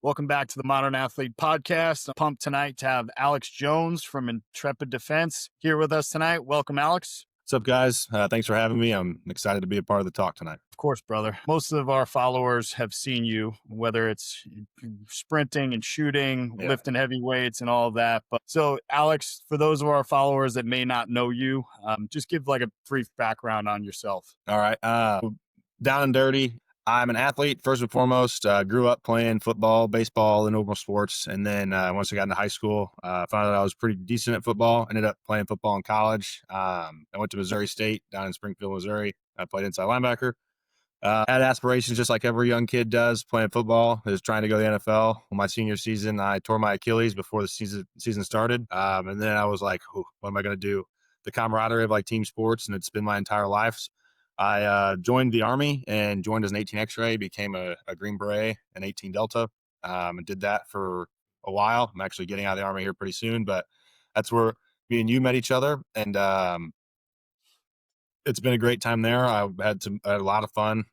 Welcome back to the Modern Athlete Podcast. I'm pumped tonight to have Alexz Jones from Intrepid Defense here with us tonight. Welcome, Alex. What's up, guys? Thanks for having me. I'm excited to be a part of the talk tonight. Of course, brother. Most of our followers have seen you, whether it's sprinting and shooting, lifting heavy weights and all of that. But so, Alex, for those of our followers that may not know you, just give like a brief background on yourself. All right. Down and dirty. I'm an athlete, first and foremost. Grew up playing football, baseball, and normal sports. And then once I got into high school, found out I was pretty decent at football. Ended up playing football in college. I went to Missouri State down in Springfield, Missouri. I played inside linebacker. Had aspirations just like every young kid does playing football, is trying to go to the NFL. My senior season, I tore my Achilles before the season started. And then I was like, what am I going to do? The camaraderie of like team sports, and it's been my entire life. I joined the Army and joined as an 18 X-ray, became a Green Beret, an 18 Delta, and did that for a while. I'm actually getting out of the Army here pretty soon, but that's where me and you met each other. And it's been a great time there. I had a lot of fun.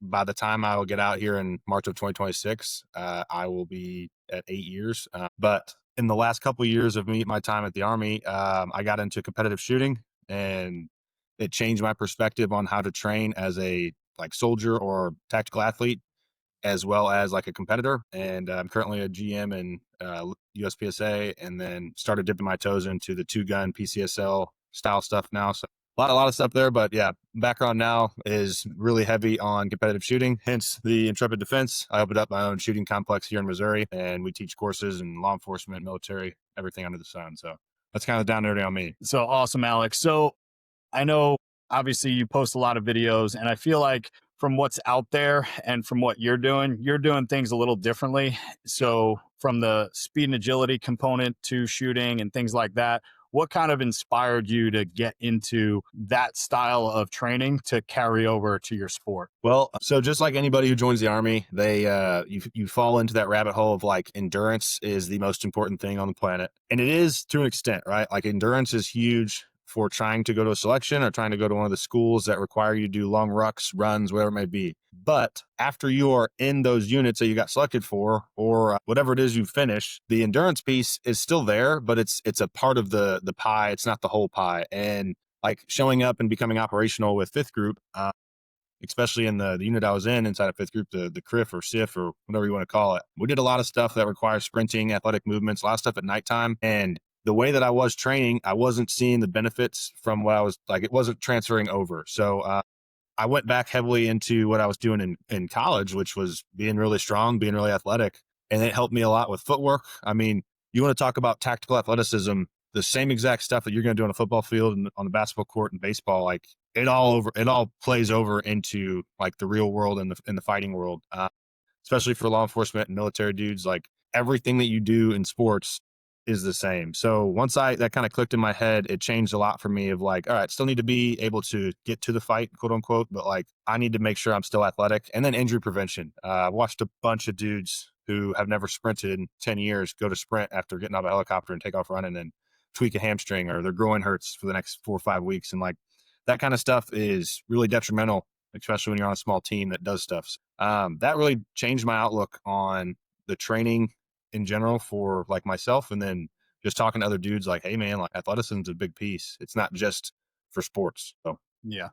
By the time I will get out here in March of 2026, I will be at 8 years. But in the last couple of years of my time at the Army, I got into competitive shooting, and it changed my perspective on how to train as a soldier or tactical athlete, as well as like a competitor. And I'm currently a GM in USPSA, and then started dipping my toes into the 2-gun PCSL style stuff now. So a lot of stuff there, but yeah, background now is really heavy on competitive shooting, hence the Intrepid Defense. I opened up my own shooting complex here in Missouri, and we teach courses in law enforcement, military, everything under the sun. So that's kind of down dirty on me. So awesome, Alex. So I know obviously you post a lot of videos, and I feel like from what's out there and from what you're doing things a little differently. So from the speed and agility component to shooting and things like that, what kind of inspired you to get into that style of training to carry over to your sport? Well, so just like anybody who joins the Army, they you fall into that rabbit hole of like endurance is the most important thing on the planet. And it is to an extent, right? Like endurance is huge for trying to go to a selection or trying to go to one of the schools that require you to do long rucks, runs, whatever it may be. But after you are in those units that you got selected for, or whatever it is you finish, the endurance piece is still there, but it's a part of the pie. It's not the whole pie. And like showing up and becoming operational with 5th Group, especially in the unit I was in inside of 5th Group, the CRIF or SIF or whatever you want to call it. We did a lot of stuff that requires sprinting, athletic movements, a lot of stuff at nighttime. And the way that I was training, I wasn't seeing the benefits from what I was like, it wasn't transferring over. So I went back heavily into what I was doing in college, which was being really strong, being really athletic. And it helped me a lot with footwork. I mean, you want to talk about tactical athleticism, the same exact stuff that you're going to do on a football field and on the basketball court and baseball, like it all plays over into like the real world and the fighting world, especially for law enforcement and military dudes. Like everything that you do in sports is the same. So once that kind of clicked in my head, it changed a lot for me of like, all right, still need to be able to get to the fight, quote unquote, but like I need to make sure I'm still athletic. And then injury prevention. I watched a bunch of dudes who have never sprinted in 10 years go to sprint after getting out of a helicopter and take off running and tweak a hamstring, or their groin hurts for the next 4 or 5 weeks. And like that kind of stuff is really detrimental, especially when you're on a small team that does stuff. That really changed my outlook on the training in general for like myself. And then just talking to other dudes like, hey man, like athleticism is a big piece. It's not just for sports. So yeah.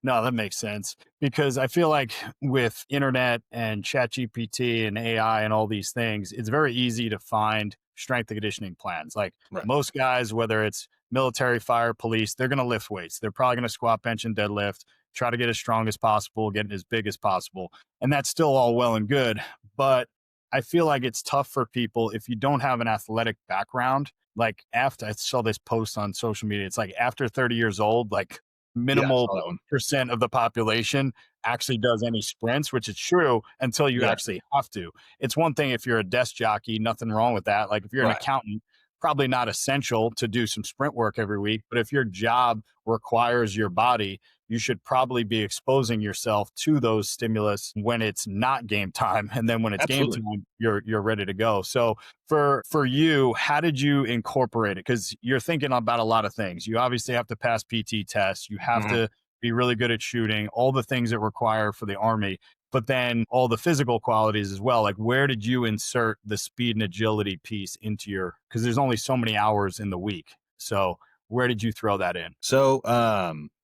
No, that makes sense, because I feel like with internet and ChatGPT and AI and all these things, it's very easy to find strength and conditioning plans. Like most guys, whether it's military, fire, police, they're going to lift weights. They're probably going to squat, bench, and deadlift, try to get as strong as possible, get as big as possible. And that's still all well and good. But I feel like it's tough for people if you don't have an athletic background. Like after I saw this post on social media, it's like after 30 years old, like minimal percent of the population actually does any sprints, which is true until you actually have to. It's one thing if you're a desk jockey, nothing wrong with that. Like if you're an accountant, probably not essential to do some sprint work every week, but if your job requires your body, you should probably be exposing yourself to those stimulus when it's not game time. And then when it's game time, you're ready to go. So for you, how did you incorporate it? Because you're thinking about a lot of things. You obviously have to pass PT tests. You have to be really good at shooting, all the things that require for the Army. but then all the physical qualities as well. Like, where did you insert the speed and agility piece into your, because there's only so many hours in the week. So where did you throw that in? So,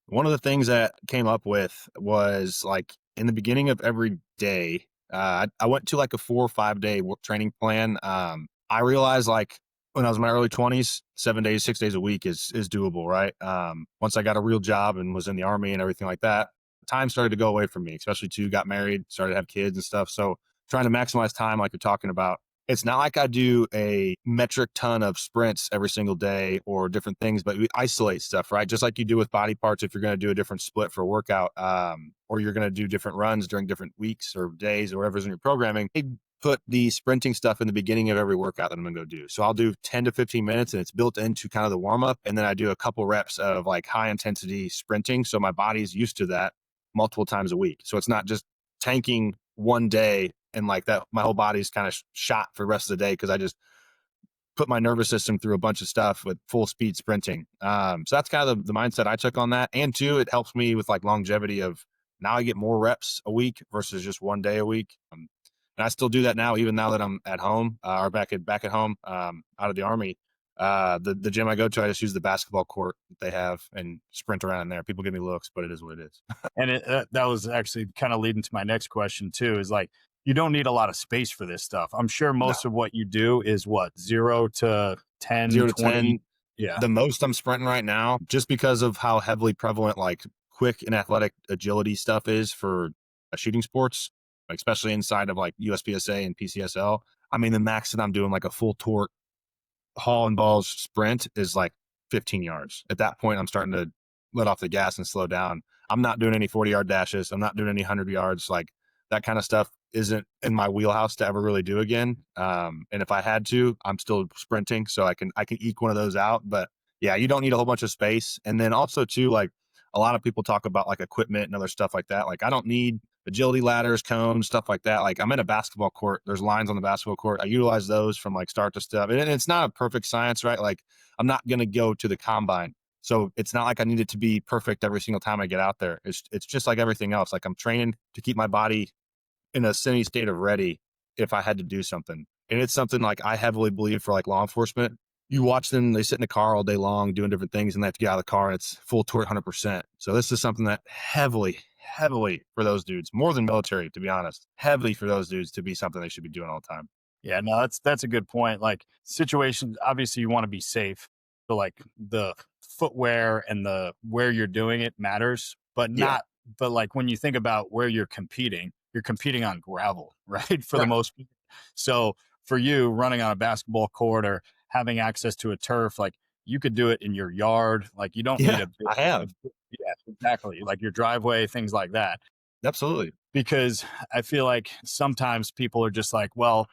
one of the things that came up with was like in the beginning of every day, I went to like a 4 or 5 day training plan. I realized like when I was in my early 20s, 7 days, 6 days a week is doable, right? Once I got a real job and was in the army and everything like that, time started to go away from me, especially too, got married, started to have kids and stuff. So trying to maximize time, like you're talking about, it's not like I do a metric ton of sprints every single day or different things, but we isolate stuff, right? Just like you do with body parts. If you're going to do a different split for a workout, or you're going to do different runs during different weeks or days or whatever's in your programming, they put the sprinting stuff in the beginning of every workout that I'm going to go do. So I'll do 10 to 15 minutes and it's built into kind of the warm up. And then I do a couple reps of like high intensity sprinting. So my body's used to that multiple times a week. So it's not just tanking one day and like that, my whole body's kind of shot for the rest of the day because I just put my nervous system through a bunch of stuff with full speed sprinting. So that's kind of the mindset I took on that. And two, it helps me with like longevity of now I get more reps a week versus just one day a week. And I still do that now, even now that I'm at home or back at home out of the army. The gym I go to, I just use the basketball court that they have and sprint around in there. People give me looks, but it is what it is. And that was actually kind of leading to my next question too, is like, you don't need a lot of space for this stuff. I'm sure No. most of what you do is what, 0 to 10, 0 to 20? 10. Yeah. The most I'm sprinting right now, just because of how heavily prevalent like quick and athletic agility stuff is for shooting sports, like especially inside of like USPSA and PCSL. I mean, the max that I'm doing like a full torque haul and balls sprint is like 15 yards. At that point, I'm starting to let off the gas and slow down. I'm not doing any 40-yard dashes. I'm not doing any 100 yards. Like that kind of stuff isn't in my wheelhouse to ever really do again. And if I had to, I'm still sprinting, so I can eke one of those out. But yeah, you don't need a whole bunch of space. And then also too, like a lot of people talk about like equipment and other stuff like that. Like I don't need agility ladders, cones, stuff like that. Like I'm in a basketball court. There's lines on the basketball court. I utilize those from like start to stuff. And it's not a perfect science, right? Like I'm not going to go to the combine. So it's not like I need it to be perfect every single time I get out there. It's just like everything else. Like I'm training to keep my body in a semi state of ready if I had to do something. And it's something like I heavily believe for like law enforcement. You watch them, they sit in the car all day long doing different things and they have to get out of the car and it's full torque 100%. So this is something that heavily for those dudes, more than military, to be honest, heavily for those dudes to be something they should be doing all the time. Yeah, no, that's a good point. Like situations, obviously you want to be safe. So like the footwear and the where you're doing it matters, but Yeah. not, but like when you think about where you're competing on gravel, right? For the Right. most part. So for you running on a basketball court or having access to a turf, like you could do it in your yard. Like you don't need Yeah, I have. yeah, exactly. Like your driveway, things like that. Absolutely. Because I feel like sometimes people are just like, well,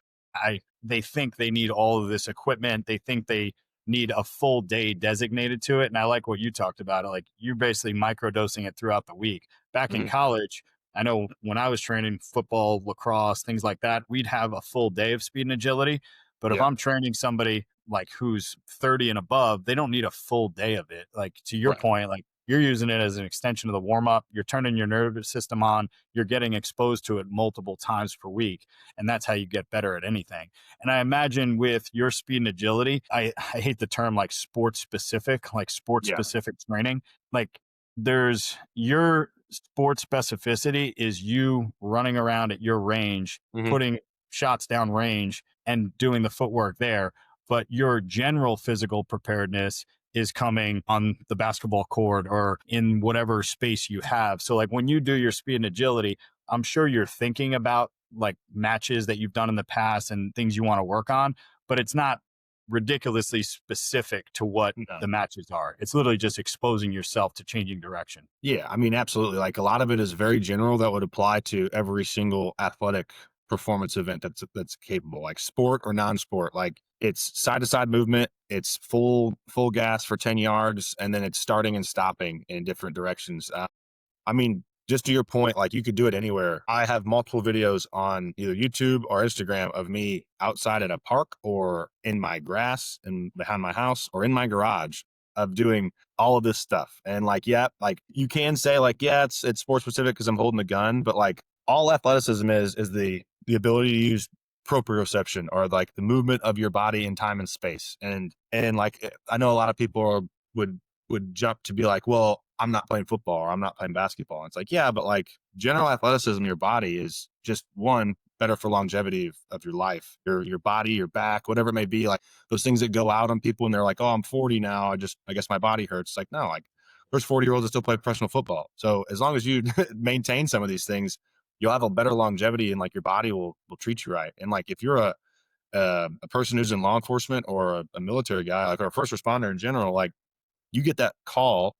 they think they need all of this equipment. They think they need a full day designated to it. And I like what you talked about. Like you're basically microdosing it throughout the week. Back in Mhm. college, I know when I was training football, lacrosse, things like that, we'd have a full day of speed and agility. But if Yeah. I'm training somebody like who's 30 and above, they don't need a full day of it. Like to your Right. point, like you're using it as an extension of the warm up. You're turning your nervous system on. You're getting exposed to it multiple times per week. And that's how you get better at anything. And I imagine with your speed and agility, I hate the term like sports Yeah. specific training. Like there's your sports specificity is you running around at your range, Mhm. putting shots down range and doing the footwork there. But your general physical preparedness is coming on the basketball court or in whatever space you have. So like when you do your speed and agility, I'm sure you're thinking about like matches that you've done in the past and things you want to work on, but it's not ridiculously specific to what No. the matches are. It's literally just exposing yourself to changing direction. Yeah, I mean, absolutely. Like a lot of it is very general that would apply to every single athletic performance event that's capable, like sport or non-sport. Like it's side to side movement, it's full gas for 10 yards, and then it's starting and stopping in different directions. I mean, just to your point, like you could do it anywhere. I have multiple videos on either YouTube or Instagram of me outside at a park or in my grass and behind my house or in my garage of doing all of this stuff. And like, yeah, like you can say like, yeah, it's sports specific because I'm holding the gun, but like all athleticism is the ability to use proprioception, or like the movement of your body in time and space. And like I know a lot of people would would jump to be like, well, I'm not playing football or I'm not playing basketball. And it's like, yeah, but like general athleticism, your body is just one better for longevity of your life, your body, your back, whatever it may be. Like those things that go out on people and they're like, oh, I'm 40 now. I guess my body hurts. It's like, no, like there's 40-year-olds that still play professional football. So as long as you maintain some of these things, you'll have a better longevity and like your body will treat you right. And like if you're a person who's in law enforcement or a military guy, like or a first responder in general, like you get that call.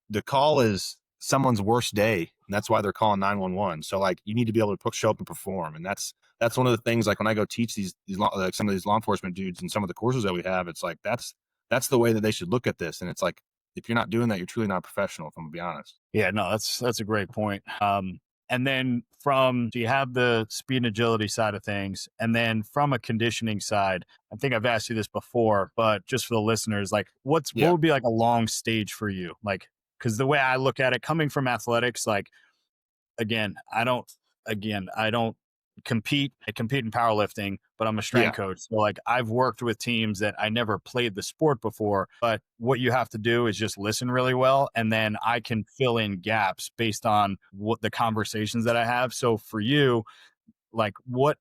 The call is someone's worst day, and that's why they're calling 911. So like you need to be able to show up and perform, and that's one of the things. Like when I go teach like some of these law enforcement dudes and some of the courses that we have, it's like that's the way that they should look at this. And it's like if you're not doing that, you're truly not a professional. If I'm gonna be honest. Yeah, no, that's a great point. And then so you have the speed and agility side of things, and then from a conditioning side, I think I've asked you this before, but just for the listeners, like what Yeah, would be like a long stage for you? Like, because the way I look at it, coming from athletics, like again, I don't compete. I compete in powerlifting, but I'm a yeah. strength coach. So like I've worked with teams that I never played the sport before, but what you have to do is just listen really well. And then I can fill in gaps based on what the conversations that I have. So for you, like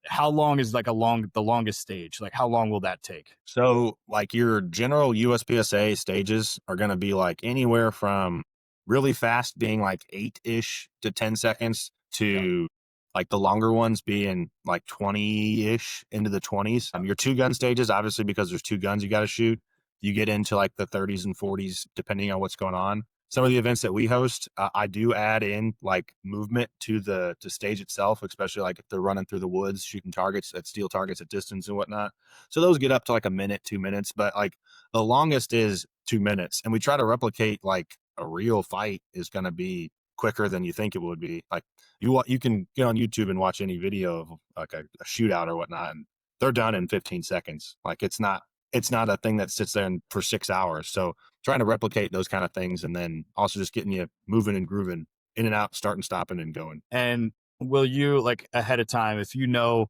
how long is like the longest stage? Like how long will that take? So like your general USPSA stages are going to be like anywhere from really fast being like 8-ish to 10 seconds Yeah. to like the longer ones being like 20-ish into the 20s. Your two gun stages, obviously, because there's two guns you got to shoot, you get into like the 30s and 40s, depending on what's going on. Some of the events that we host, I do add in like movement to the to stage itself, especially like if they're running through the woods, shooting targets at steel targets at distance and whatnot. So those get up to like a minute, 2 minutes, but like the longest is 2 minutes. And we try to replicate like a real fight is going to be quicker than you think it would be. Like you can get on YouTube and watch any video of like a shootout or whatnot, and they're done in 15 seconds. Like it's not a thing that sits there for 6 hours. So trying to replicate those kind of things, and then also just getting you moving and grooving in and out, starting, stopping, and going. And will you like ahead of time, if you know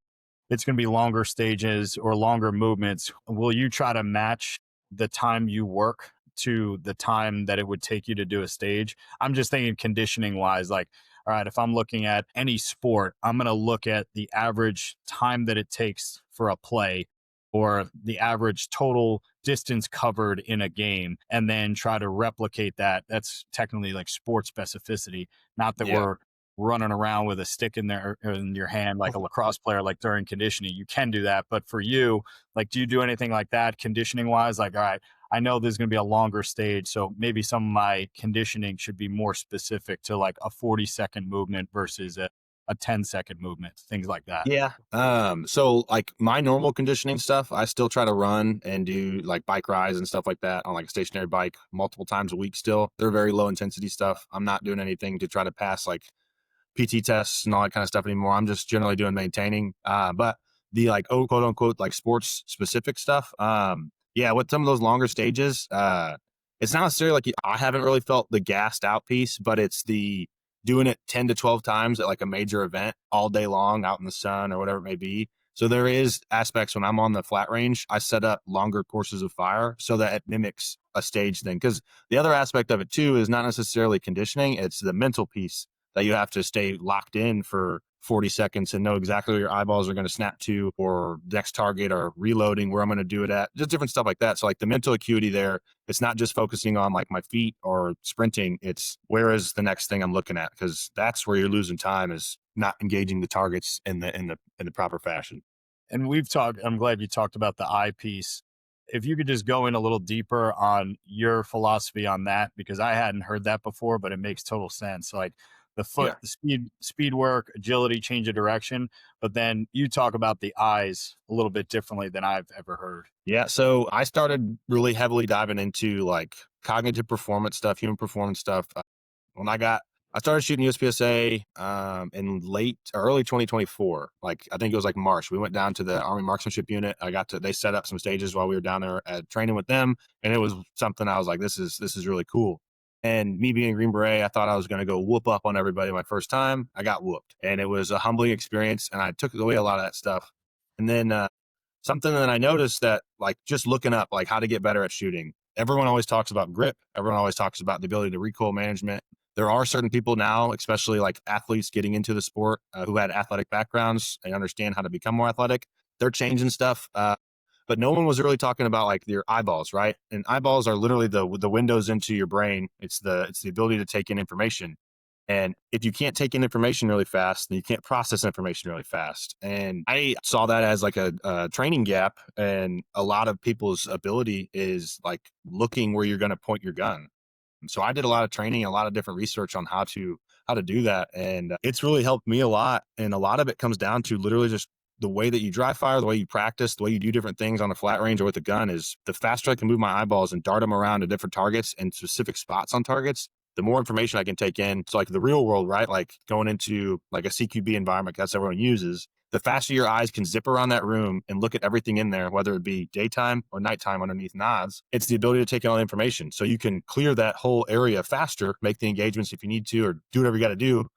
it's going to be longer stages or longer movements, will you try to match the time you work to the time that it would take you to do a stage? I'm just thinking conditioning wise, like, all right, if I'm looking at any sport, I'm going to look at the average time that it takes for a play or the average total distance covered in a game and then try to replicate that. That's technically like sports specificity, not that Yeah. we're running around with a stick in there in your hand like a lacrosse player like during conditioning. You can do that, but for you, like do you do anything like that conditioning wise? Like, all right, I know there's going to be a longer stage, so maybe some of my conditioning should be more specific to like a 40-second movement versus a 10-second movement, things like that. Yeah. So like my normal conditioning stuff, I still try to run and do like bike rides and stuff like that on like a stationary bike multiple times a week still. They're very low intensity stuff. I'm not doing anything to try to pass like PT tests and all that kind of stuff anymore. I'm just generally doing maintaining. But the like quote unquote like sports specific stuff, yeah, with some of those longer stages, it's not necessarily like I haven't really felt the gassed out piece, but it's the doing it 10 to 12 times at like a major event all day long out in the sun or whatever it may be. So there is aspects when I'm on the flat range, I set up longer courses of fire so that it mimics a stage thing. Because the other aspect of it too is not necessarily conditioning; it's the mental piece that you have to stay locked in for 40 seconds and know exactly where your eyeballs are going to snap to, or next target, or reloading where I'm going to do it at, just different stuff like that. So like the mental acuity there, it's not just focusing on like my feet or sprinting. It's where is the next thing I'm looking at? Because that's where you're losing time, is not engaging the targets in the proper fashion. And I'm glad you talked about the eye piece. If you could just go in a little deeper on your philosophy on that, because I hadn't heard that before, but it makes total sense. Like the foot, Yeah. the speed work, agility, change of direction. But then you talk about the eyes a little bit differently than I've ever heard. Yeah. So I started really heavily diving into like cognitive performance stuff, human performance stuff. When I started shooting USPSA in late or early 2024. Like I think it was like March. We went down to the Army Marksmanship Unit. They set up some stages while we were down there training with them, and it was something I was like, this is really cool. And me being a Green Beret, I thought I was going to go whoop up on everybody my first time. I got whooped, and it was a humbling experience. And I took away a lot of that stuff. And then something that I noticed that, like, just looking up like how to get better at shooting. Everyone always talks about grip. Everyone always talks about the ability to recoil management. There are certain people now, especially like athletes getting into the sport who had athletic backgrounds and understand how to become more athletic. They're changing stuff. But no one was really talking about like your eyeballs, right? And eyeballs are literally the windows into your brain. It's the ability to take in information. And if you can't take in information really fast, then you can't process information really fast. And I saw that as like a training gap. And a lot of people's ability is like looking where you're going to point your gun. And so I did a lot of training, a lot of different research on how to do that, and it's really helped me a lot. And a lot of it comes down to literally just the way that you dry fire, the way you practice, the way you do different things on a flat range or with a gun. Is the faster I can move my eyeballs and dart them around to different targets and specific spots on targets, the more information I can take in. So like the real world, right? Like going into like a CQB environment, that's everyone uses. The faster your eyes can zip around that room and look at everything in there, whether it be daytime or nighttime underneath nods, it's the ability to take in all the information. So you can clear that whole area faster, make the engagements if you need to, or do whatever you got to do,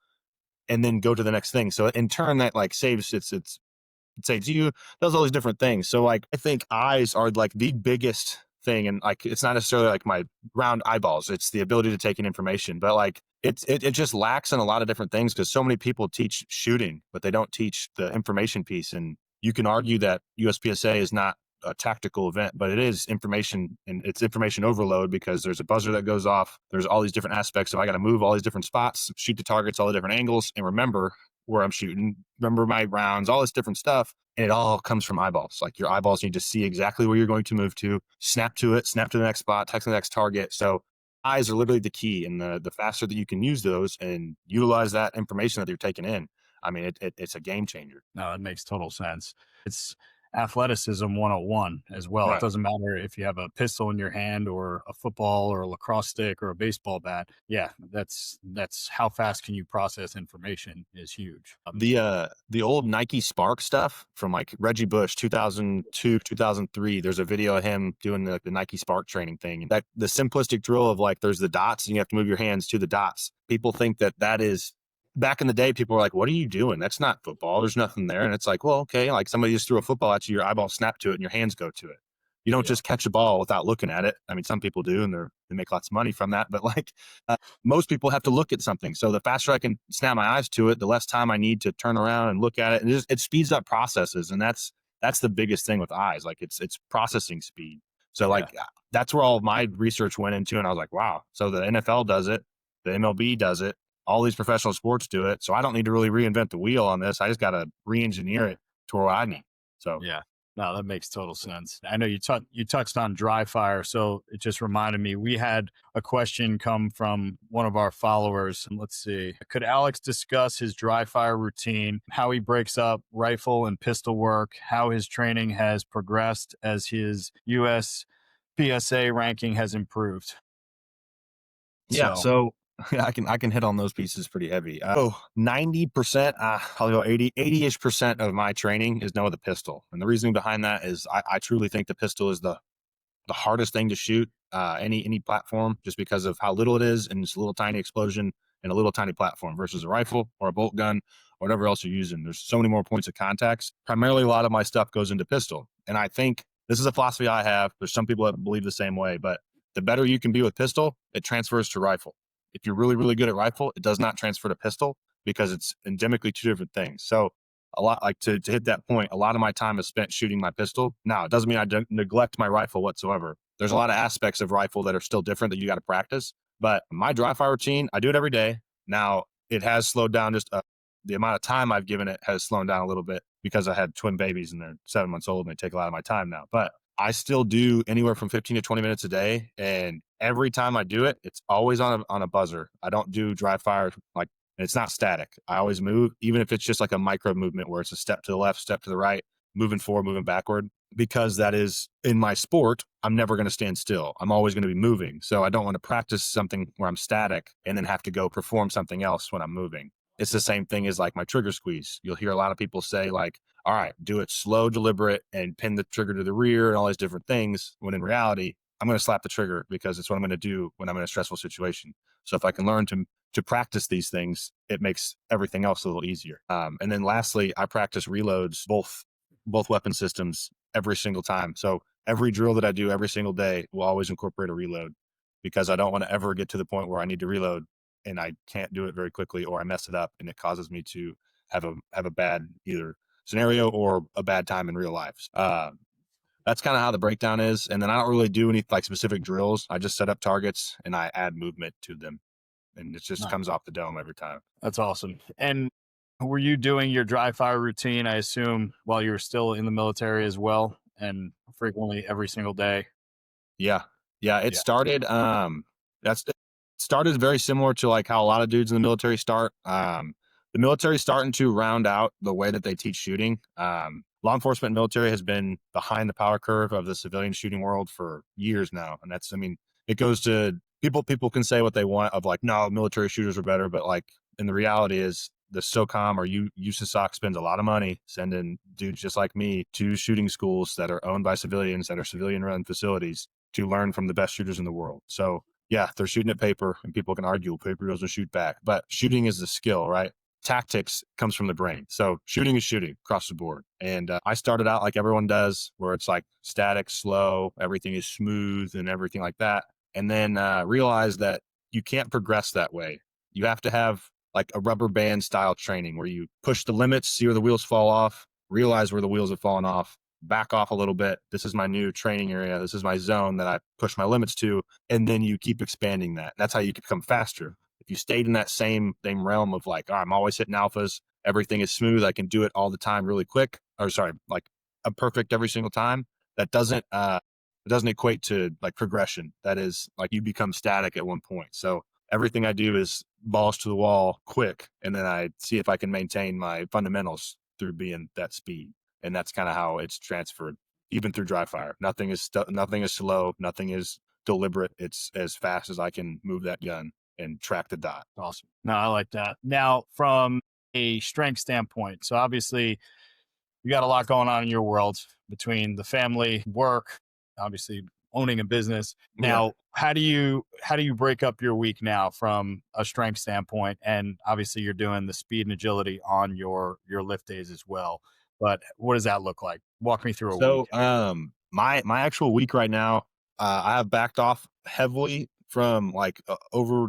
and then go to the next thing. So in turn, that like saves it saves you, does all these different things. So like I think eyes are like the biggest thing, and like it's not necessarily like my round eyeballs, it's the ability to take in information. But like it just lacks in a lot of different things, because so many people teach shooting but they don't teach the information piece. And you can argue that USPSA is not a tactical event, but it is information, and it's information overload, because there's a buzzer that goes off, there's all these different aspects. So I got to move all these different spots, shoot the targets, all the different angles, and remember where I'm shooting, remember my rounds, all this different stuff. And it all comes from eyeballs. Like your eyeballs need to see exactly where you're going to move to, snap to it, snap to the next spot, text the next target. So eyes are literally the key. And the faster that you can use those and utilize that information that you're taking in, I mean, it's a game changer. No, it makes total sense. It's athleticism 101 as well. It Right. doesn't matter if you have a pistol in your hand or a football or a lacrosse stick or a baseball bat. Yeah, that's how fast can you process information is huge. The old Nike Spark stuff from like Reggie Bush, 2002, 2003. There's a video of him doing the Nike Spark training thing. And that the simplistic drill of like there's the dots and you have to move your hands to the dots. People think that is, back in the day, people were like, "What are you doing? That's not football. There's nothing there." And it's like, well, okay, like somebody just threw a football at you, your eyeball snap to it, and your hands go to it. You don't Yeah. just catch a ball without looking at it. I mean, some people do, and they make lots of money from that. But like most people have to look at something. So the faster I can snap my eyes to it, the less time I need to turn around and look at it. And it speeds up processes. And that's the biggest thing with eyes. Like it's processing speed. So Yeah. like that's where all of my research went into. And I was like, wow. So the NFL does it, the MLB does it, all these professional sports do it. So I don't need to really reinvent the wheel on this. I just got to re-engineer it to where I need. So Yeah. No, that makes total sense. I know you touched on dry fire, so it just reminded me we had a question come from one of our followers. And let's see. Could Alex discuss his dry fire routine, how he breaks up rifle and pistol work, how his training has progressed as his USPSA ranking has improved? yeah, So, so I can hit on those pieces pretty heavy. 90%, I'll go 80-ish% of my training is now with a pistol. And the reasoning behind that is I truly think the pistol is the hardest thing to shoot, any platform, just because of how little it is, and it's a little tiny explosion and a little tiny platform versus a rifle or a bolt gun or whatever else you're using. There's so many more points of contacts. Primarily, a lot of my stuff goes into pistol, and I think this is a philosophy I have. There's some people that believe the same way, but the better you can be with pistol, it transfers to rifle. If you're really, really good at rifle, it does not transfer to pistol, because it's endemically two different things. So a lot, like to hit that point, a lot of my time is spent shooting my pistol. Now, it doesn't mean I neglect my rifle whatsoever. There's a lot of aspects of rifle that are still different that you got to practice. But my dry fire routine, I do it every day. Now, it has slowed down, just the amount of time I've given it has slowed down a little bit, because I had twin babies and they're 7 months old and they take a lot of my time now. But I still do anywhere from 15 to 20 minutes a day. And every time I do it, it's always on a buzzer. I don't do dry fire like, it's not static. I always move, even if it's just like a micro movement where it's a step to the left, step to the right, moving forward, moving backward, because that is in my sport. I'm never going to stand still. I'm always going to be moving. So I don't want to practice something where I'm static and then have to go perform something else when I'm moving. It's the same thing as like my trigger squeeze. You'll hear a lot of people say like, all right, do it slow, deliberate, and pin the trigger to the rear and all these different things. When in reality, I'm going to slap the trigger because it's what I'm going to do when I'm in a stressful situation. So if I can learn to practice these things, it makes everything else a little easier. And then lastly, I practice reloads, both weapon systems every single time. So every drill that I do every single day will always incorporate a reload because I don't want to ever get to the point where I need to reload and I can't do it very quickly or I mess it up and it causes me to have a bad either scenario or a bad time in real life. That's kind of how the breakdown is. And then I don't really do any like specific drills. I just set up targets and I add movement to them. And it just comes off the dome every time. That's awesome. And were you doing your dry fire routine, I assume, while you were still in the military as well, and frequently every single day? Yeah. Yeah. It Yeah. started, it started very similar to like how a lot of dudes in the military start. The military starting to round out the way that they teach shooting. Law enforcement and military has been behind the power curve of the civilian shooting world for years now. And that's, I mean, it goes to people can say what they want of like, no, military shooters are better. But like, and the reality is the SOCOM or USASOC spends a lot of money sending dudes just like me to shooting schools that are owned by civilians that are civilian run facilities to learn from the best shooters in the world. So yeah, they're shooting at paper and people can argue paper doesn't shoot back, but shooting is the skill, right? Tactics comes from the brain. So shooting is shooting across the board. And I started out like everyone does, where it's like static, slow, everything is smooth and everything like that. And then realized that you can't progress that way. You have to have like a rubber band style training where you push the limits, see where the wheels fall off, realize where the wheels have fallen off, back off a little bit. This is my new training area. This is my zone that I push my limits to. And then you keep expanding that. That's how you become faster. If you stayed in that same realm of like, oh, I'm always hitting alphas, everything is smooth, I can do it all the time really quick, or sorry, like I'm perfect every single time, that doesn't it doesn't equate to like progression. That is like you become static at one point. So everything I do is balls to the wall quick, and then I see if I can maintain my fundamentals through being that speed. And that's kind of how it's transferred, even through dry fire. Nothing is slow, nothing is deliberate. It's as fast as I can move that gun and track the dot. Awesome. No, I like that. Now, from a strength standpoint, so obviously you got a lot going on in your world between the family, work, obviously owning a business. Now, how do you break up your week now from a strength standpoint? And obviously you're doing the speed and agility on your lift days as well. But what does that look like? Walk me through a week. So my actual week right now, I have backed off heavily from like over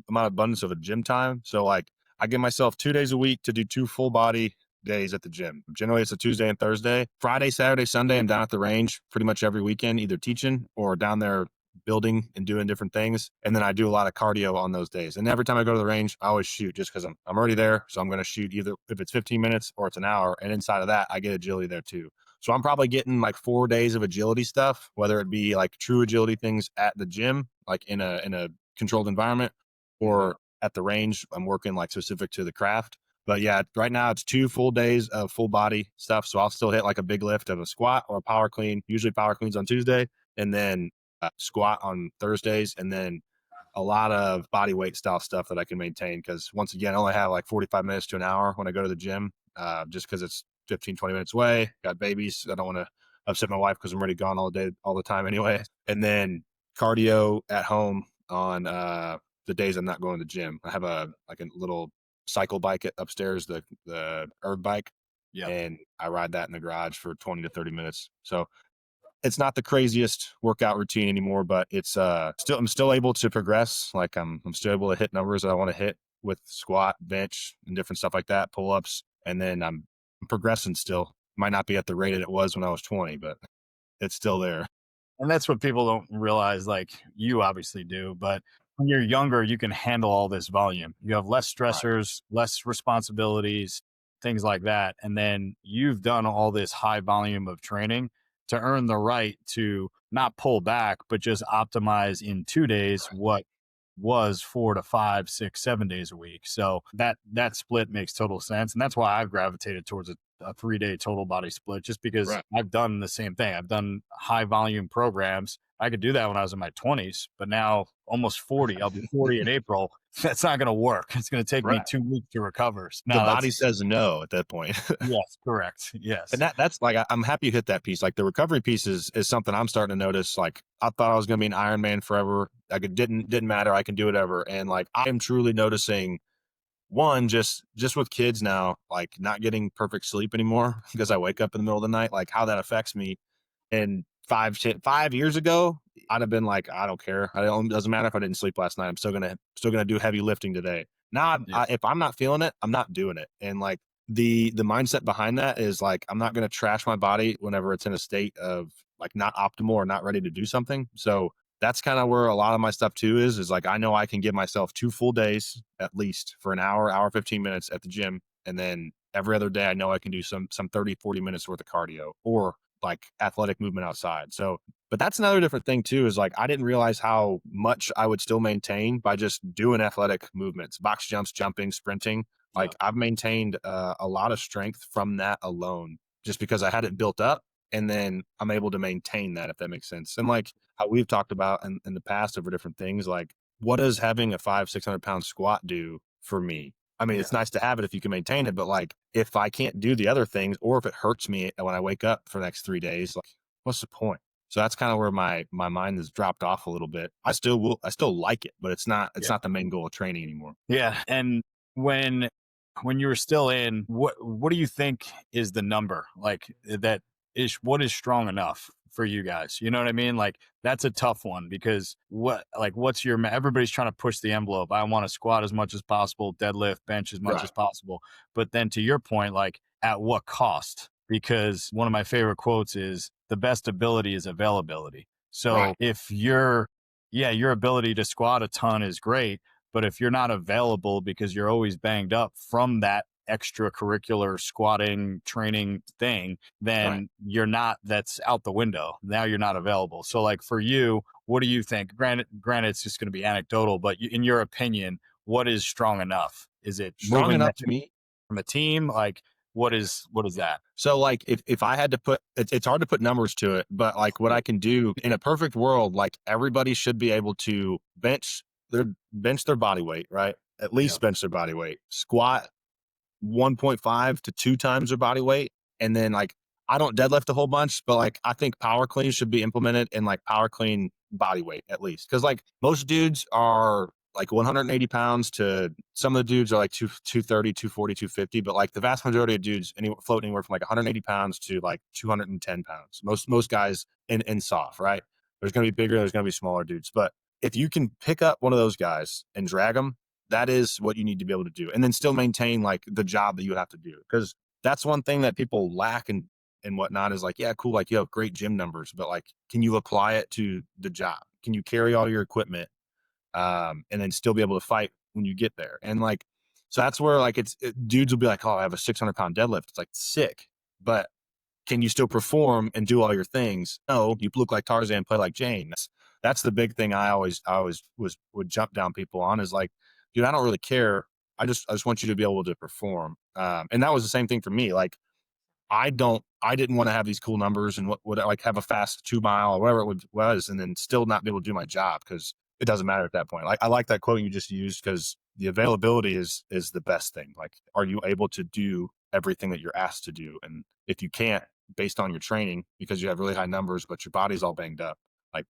amount of abundance of a gym time. So like I give myself 2 days a week to do 2 full body days at the gym. Generally it's a Tuesday and Thursday. Friday, Saturday, Sunday, I'm down at the range pretty much every weekend, either teaching or down there building and doing different things. And then I do a lot of cardio on those days. And every time I go to the range, I always shoot just because I'm already there. So I'm going to shoot either if it's 15 minutes or it's an hour. And inside of that, I get agility there too. So I'm probably getting like 4 days of agility stuff, whether it be like true agility things at the gym, like in a controlled environment, or at the range. I'm working like specific to the craft. But yeah, right now it's 2 full days of full body stuff. So I'll still hit like a big lift of a squat or a power clean, usually power cleans on Tuesday, and then squat on Thursdays, and then a lot of body weight style stuff that I can maintain. Cause once again, I only have like 45 minutes to an hour when I go to the gym, just cause it's 15, 20 minutes away. Got babies. I don't want to upset my wife because I'm already gone all day, all the time anyway. And then cardio at home on the days I'm not going to the gym. I have a little cycle bike upstairs, the herb bike. Yeah. And I ride that in the garage for 20 to 30 minutes. So it's not the craziest workout routine anymore, but it's I'm still able to progress. Like I'm still able to hit numbers that I want to hit with squat, bench, and different stuff like that, pull-ups. And then I'm progressing still. Might not be at the rate that it was when I was 20, but it's still there. And that's what people don't realize. Like you obviously do, but when you're younger, you can handle all this volume. You have less stressors, less responsibilities, things like that. And then you've done all this high volume of training to earn the right to not pull back, but just optimize in 2 days what was 4 to 5, 6, 7 days a week. So that split makes total sense. And that's why I've gravitated towards a 3-day total body split just because Right. I've done the same thing. I've done high volume programs. I could do that when I was in my 20s, but now almost 40, I'll be 40 in April. That's not going to work. It's going to take me Right. 2 weeks to recover. The No, body that's says no at that point. yes, correct. And Yes. that's like I'm happy you hit that piece. Like the recovery piece is something I'm starting to notice. Like I thought I was going to be an Iron Man forever. Like it didn't matter. I can do whatever. And like I am truly noticing one just with kids now, like not getting perfect sleep anymore because I wake up in the middle of the night. Like how that affects me. And 5 years ago, I'd have been like, I don't care. I don't. Doesn't matter if I didn't sleep last night. I'm still gonna do heavy lifting today. Now, Yeah. if I'm not feeling it, I'm not doing it. And like the mindset behind that is like I'm not gonna trash my body whenever it's in a state of like not optimal or not ready to do something. So that's kind of where a lot of my stuff too is like I know I can give myself 2 full days at least for an hour 15 minutes at the gym, and then every other day I know I can do some 30-40 minutes worth of cardio or like athletic movement outside. So, but that's another different thing too, is like I didn't realize how much I would still maintain by just doing athletic movements, box jumps, jumping, sprinting. Yeah. Like I've maintained a lot of strength from that alone, just because I had it built up, and then I'm able to maintain that, if that makes sense. And like how we've talked about in the past over different things, like what does having a 500-600 pound squat do for me? I mean, Yeah. it's nice to have it if you can maintain it, but like if I can't do the other things, or if it hurts me when I wake up for the next 3 days, like what's the point? So that's kind of where my mind has dropped off a little bit. I still like it, but it's Yeah. not the main goal of training anymore. Yeah. And when when you were still in, what do you think is the number? Like that is what is strong enough for you guys? You know what I mean? Like that's a tough one because what's your everybody's trying to push the envelope. I want to squat as much as possible, deadlift, bench as much Right. as possible. But then to your point, like at what cost? Because one of my favorite quotes is the best ability is availability. So Right. if your ability to squat a ton is great, but if you're not available because you're always banged up from that extracurricular squatting training thing, Right. then that's out the window. Now you're not available. So like for you, what do you think? Granted, it's just going to be anecdotal, but in your opinion, what is strong enough? Is it Strong moving enough to me. from a team? Like what is that? So like if I had to put it's hard to put numbers to it, but like what Yeah. I can do in a perfect world, like everybody should be able to bench their body weight, right? At Yeah. least bench their body weight. Squat 1.5 to 2 times their body weight. And then like I don't deadlift a whole bunch, but like I think power clean should be implemented in like power clean body weight at least. Cause like most dudes are like 180 pounds to some of the dudes are like 230, 240, 250. But like the vast majority of dudes float anywhere from like 180 pounds to like 210 pounds. Most guys in soft, right? There's gonna be bigger, there's gonna be smaller dudes. But if you can pick up one of those guys and drag them, that is what you need to be able to do, and then still maintain like the job that you would have to do. Because that's one thing that people lack and whatnot is like, yeah, cool, like you have great gym numbers, but like, can you apply it to the job? Can you carry all your equipment, and then still be able to fight when you get there? And like, so that's where like dudes will be like, oh, I have a 600-pound deadlift. It's like sick, but can you still perform and do all your things? No, you look like Tarzan, play like Jane. That's the big thing I always would jump down people on is like, dude, I don't really care. I just want you to be able to perform. And that was the same thing for me. Like I didn't want to have these cool numbers and what would I like have a fast 2 mile or whatever was, and then still not be able to do my job because it doesn't matter at that point. Like I like that quote you just used because the availability is the best thing. Like, are you able to do everything that you're asked to do? And if you can't, based on your training, because you have really high numbers, but your body's all banged up, like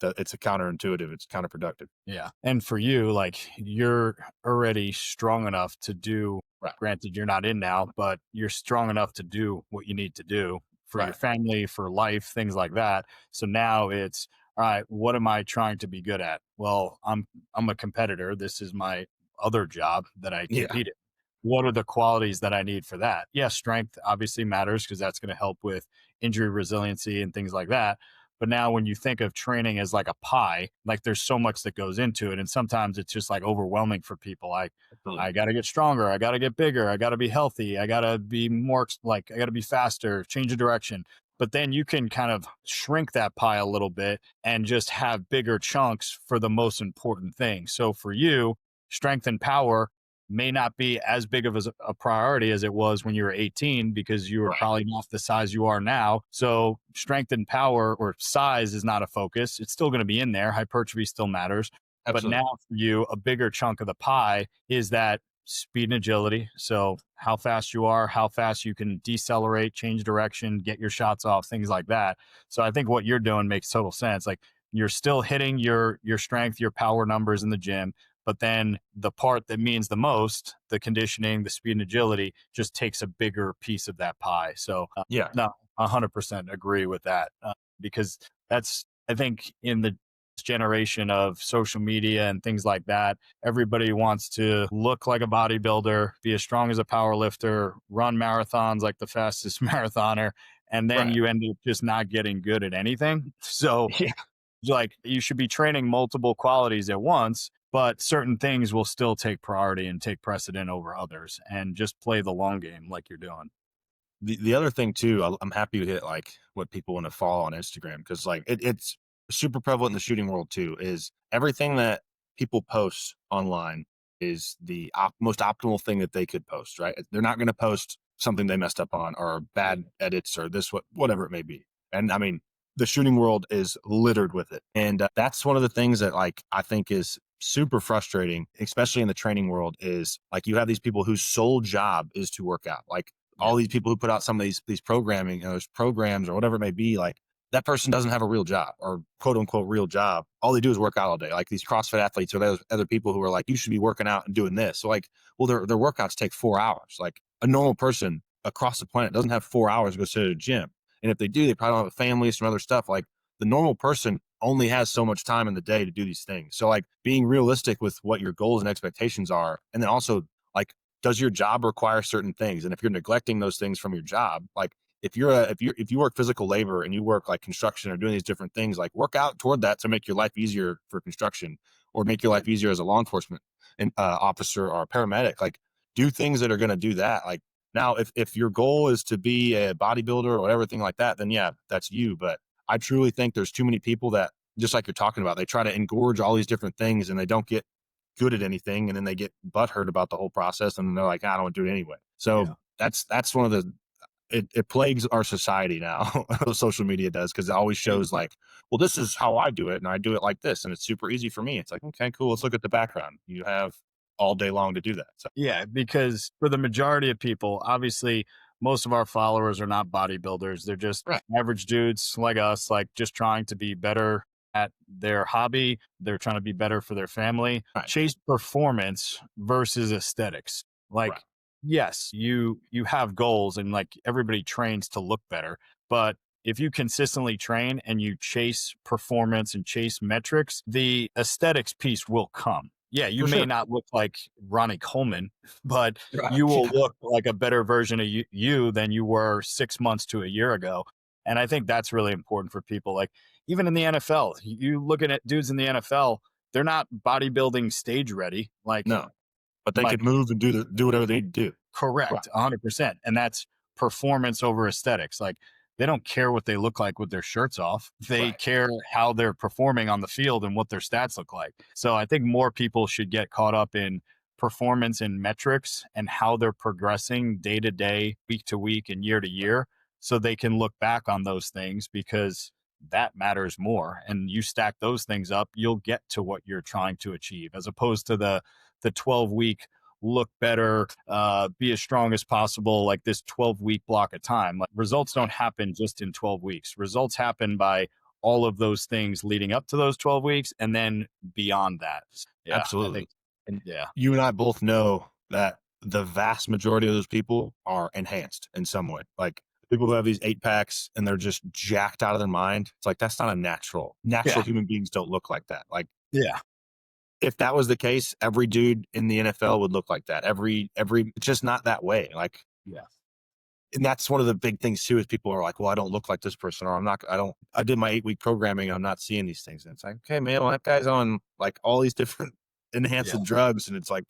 it's a counterintuitive, it's counterproductive. Yeah. And for you, like you're already strong enough to do, Right. granted, you're not in now, but you're strong enough to do what you need to do for your Right. family, for life, things like that. So now it's, all right, what am I trying to be good at? Well, I'm a competitor. This is my other job that I Yeah. compete in. What are the qualities that I need for that? Yeah, strength obviously matters because that's going to help with injury resiliency and things like that. But now when you think of training as like a pie, like there's so much that goes into it. And sometimes it's just like overwhelming for people. Like, Absolutely. I got to get stronger. I got to get bigger. I got to be healthy. I got to be more like, I got to be faster, change of direction. But then you can kind of shrink that pie a little bit and just have bigger chunks for the most important things. So for you, strength and power, may not be as big of a priority as it was when you were 18 because you were Right. probably not the size you are now. So strength and power or size is not a focus. It's still going to be in there. Hypertrophy still matters. But Absolutely. now for you, a bigger chunk of the pie is that speed and agility. So how fast you are, how fast you can decelerate, change direction, get your shots off, things like that. So I think what you're doing makes total sense. Like you're still hitting your strength, your power numbers in the gym, but then the part that means the most, the conditioning, the speed and agility, just takes a bigger piece of that pie. So, Yeah. no, 100% agree with that because that's, I think, in the generation of social media and things like that, everybody wants to look like a bodybuilder, be as strong as a power lifter, run marathons like the fastest marathoner, and then Right. you end up just not getting good at anything. So, Yeah. like you should be training multiple qualities at once, but certain things will still take priority and take precedent over others and just play the long game like you're doing. The other thing too, I'm happy to hit like what people want to follow on Instagram because like it's super prevalent in the shooting world too. Is everything that people post online is the most optimal thing that they could post, right? They're not going to post something they messed up on or bad edits or whatever it may be. And I mean, the shooting world is littered with it, and that's one of the things that like I think is super frustrating, especially in the training world. Is like you have these people whose sole job is to work out, like Yeah. all these people who put out some of these programming, those programs or whatever it may be, like that person doesn't have a real job or quote unquote real job. All they do is work out all day. Like these CrossFit athletes or those other people who are like, you should be working out and doing this. So like, well, their workouts take 4 hours. Like a normal person across the planet doesn't have 4 hours to go sit at a gym. And if they do, they probably don't have a family, some other stuff. Like the normal person only has so much time in the day to do these things. So like being realistic with what your goals and expectations are, and then also like does your job require certain things? And if you're neglecting those things from your job, like if you work physical labor and you work like construction or doing these different things, like work out toward that to make your life easier for construction or make your life easier as a law enforcement officer or a paramedic. Like do things that are going to do that. Like now, if your goal is to be a bodybuilder or whatever thing like that, then yeah, that's you. But I truly think there's too many people that just like you're talking about, they try to engorge all these different things and they don't get good at anything, and then they get butthurt about the whole process, and they're like, I don't want to do it anyway. So Yeah. that's one of the it plagues our society now. Social media does because it always shows like, well, this is how I do it, and I do it like this, and it's super easy for me. It's like, okay, cool. Let's look at the background. You have all day long to do that. So Yeah, because for the majority of people, obviously, most of our followers are not bodybuilders. They're just right, average dudes like us, like just trying to be better at their hobby. They're trying to be better for their family. right, Chase performance versus aesthetics. right, Like, yes, you have goals and like everybody trains to look better, but if you consistently train and you chase performance and chase metrics, the aesthetics piece will come. Yeah, you for may sure. not look like Ronnie Coleman, but Right, you will yeah, look like a better version of you than you were 6 months to a year ago. And I think that's really important for people. Like even in the NFL, you looking at dudes in the NFL, they're not bodybuilding stage ready. no, but they Like could move and do whatever they do. Right, correct, 100%. And that's performance over aesthetics. Like they don't care what they look like with their shirts off. They right, care how they're performing on the field and what their stats look like. So I think more people should get caught up in performance and metrics and how they're progressing day to day, week to week, and year to year so they can look back on those things because that matters more. And you stack those things up, you'll get to what you're trying to achieve as opposed to the 12-week look better, be as strong as possible, like this 12-week block of time. Like results don't happen just in 12 weeks. Results happen by all of those things leading up to those 12 weeks and then beyond that. Yeah, I absolutely. think, And yeah, you and I both know that the vast majority of those people are enhanced in some way. Like people who have these 8 packs and they're just jacked out of their mind. It's like that's not a natural yeah, human beings don't look like that. Like yeah, if that was the case, every dude in the NFL would look like that. Every it's just not that way. Like yeah, and that's one of the big things too is people are like, well, I don't look like this person, or I did my 8 week programming, I'm not seeing these things. And it's like, okay, man, well, that guy's on like all these different yeah, enhancing drugs, and it's like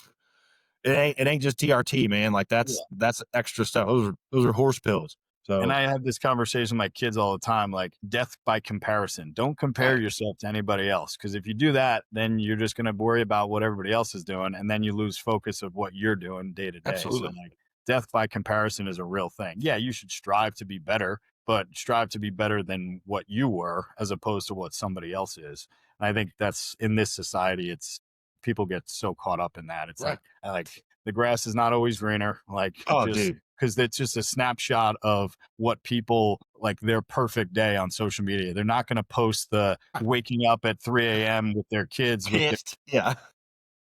it ain't just TRT, man. Like yeah. that's extra stuff. Those are horse pills. And So I have this conversation with my kids all the time, like death by comparison. Don't compare right, yourself to anybody else. Cause if you do that, then you're just going to worry about what everybody else is doing. And then you lose focus of what you're doing day to day. So absolutely. like death by comparison is a real thing. Yeah, you should strive to be better, but strive to be better than what you were as opposed to what somebody else is. And I think that's in this society, it's people get so caught up in that. It's Right. like the grass is not always greener. Like Oh, just dude. because it's just a snapshot of what people like their perfect day on social media. They're not going to post the waking up at 3 a.m. with their kids with their Pissed. Yeah.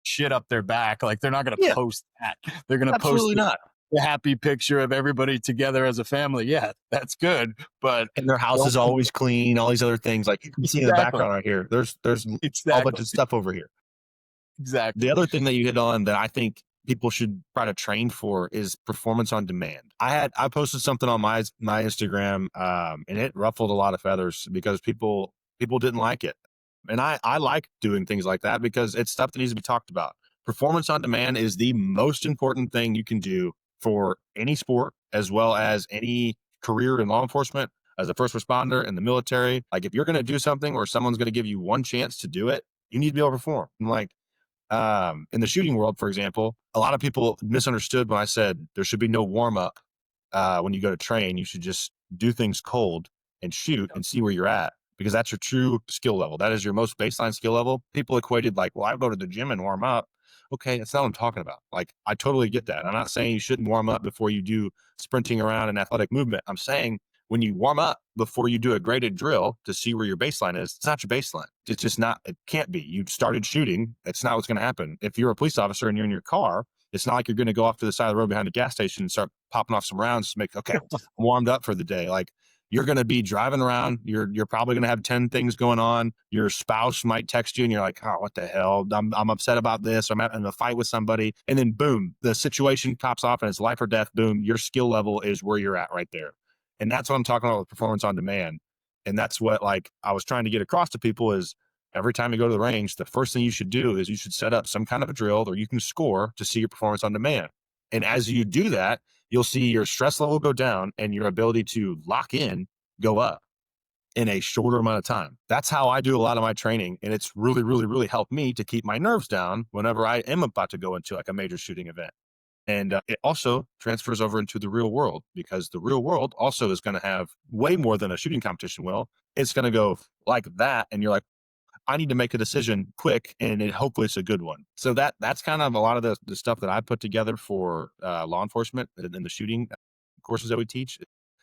shit up their back. Like they're not going to Yeah. post that. They're going to post Absolutely not. the happy picture of everybody together as a family. Yeah, that's good. But And their house don't is always clean, all these other things. Like you can see in the exactly, background right here. There's a bunch exactly, of stuff over here. The exactly. other thing that you hit on that I think people should try to train for is performance on demand. I posted something on my Instagram, and it ruffled a lot of feathers because people didn't like it, and I like doing things like that because it's stuff that needs to be talked about. Performance on demand is the most important thing you can do for any sport as well as any career in law enforcement, as a first responder in the military. Like if you're going to do something or someone's going to give you one chance to do it, you need to be able to perform. And like in the shooting world, for example, a lot of people misunderstood when I said there should be no warm up when you go to train. You should just do things cold and shoot and see where you're at because that's your true skill level. That is your most baseline skill level. People equated like, well, I go to the gym and warm up. Okay, that's not what I'm talking about. Like, I totally get that. I'm not saying you shouldn't warm up before you do sprinting around and athletic movement. I'm saying when you warm up before you do a graded drill to see where your baseline is, it's not your baseline. It's just not, it can't be. You started shooting. It's not what's going to happen. If you're a police officer and you're in your car, it's not like you're going to go off to the side of the road behind a gas station and start popping off some rounds to make, okay, I'm warmed up for the day. Like you're going to be driving around. You're probably going to have 10 things going on. Your spouse might text you and you're like, oh, what the hell? I'm upset about this. I'm having a fight with somebody. And then boom, the situation pops off and it's life or death. Boom, your skill level is where you're at right there. And that's what I'm talking about with performance on demand. And that's what like I was trying to get across to people is every time you go to the range, the first thing you should do is you should set up some kind of a drill or you can score to see your performance on demand. And as you do that, you'll see your stress level go down and your ability to lock in go up in a shorter amount of time. That's how I do a lot of my training. And it's really, really, really helped me to keep my nerves down whenever I am about to go into like a major shooting event. And it also transfers over into the real world because the real world also is going to have way more than a shooting competition will. It's going to go like that. And you're like, I need to make a decision quick and hopefully it's a good one. So that's kind of a lot of the stuff that I put together for law enforcement and the shooting courses that we teach.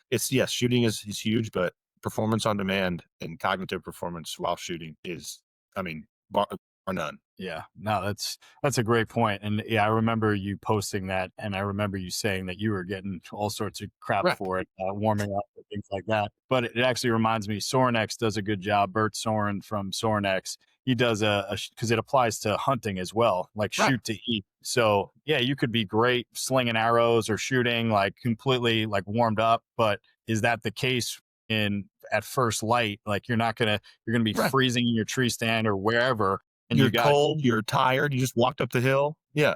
It's yes, shooting is huge, but performance on demand and cognitive performance while shooting is, I mean, bar none. Yeah, no, that's a great point. And yeah, I remember you posting that, and I remember you saying that you were getting all sorts of crap Right. for it, warming up and things like that. But it actually reminds me, Sorenex does a good job. Bert Soren from Sorenex, he does because it applies to hunting as well, like Right. shoot to eat. So yeah, you could be great slinging arrows or shooting like completely like warmed up, but is that the case in at first light? Like you're gonna be Right. freezing in your tree stand or wherever, and you You're got cold, you're tired, you just walked up the hill. Yeah.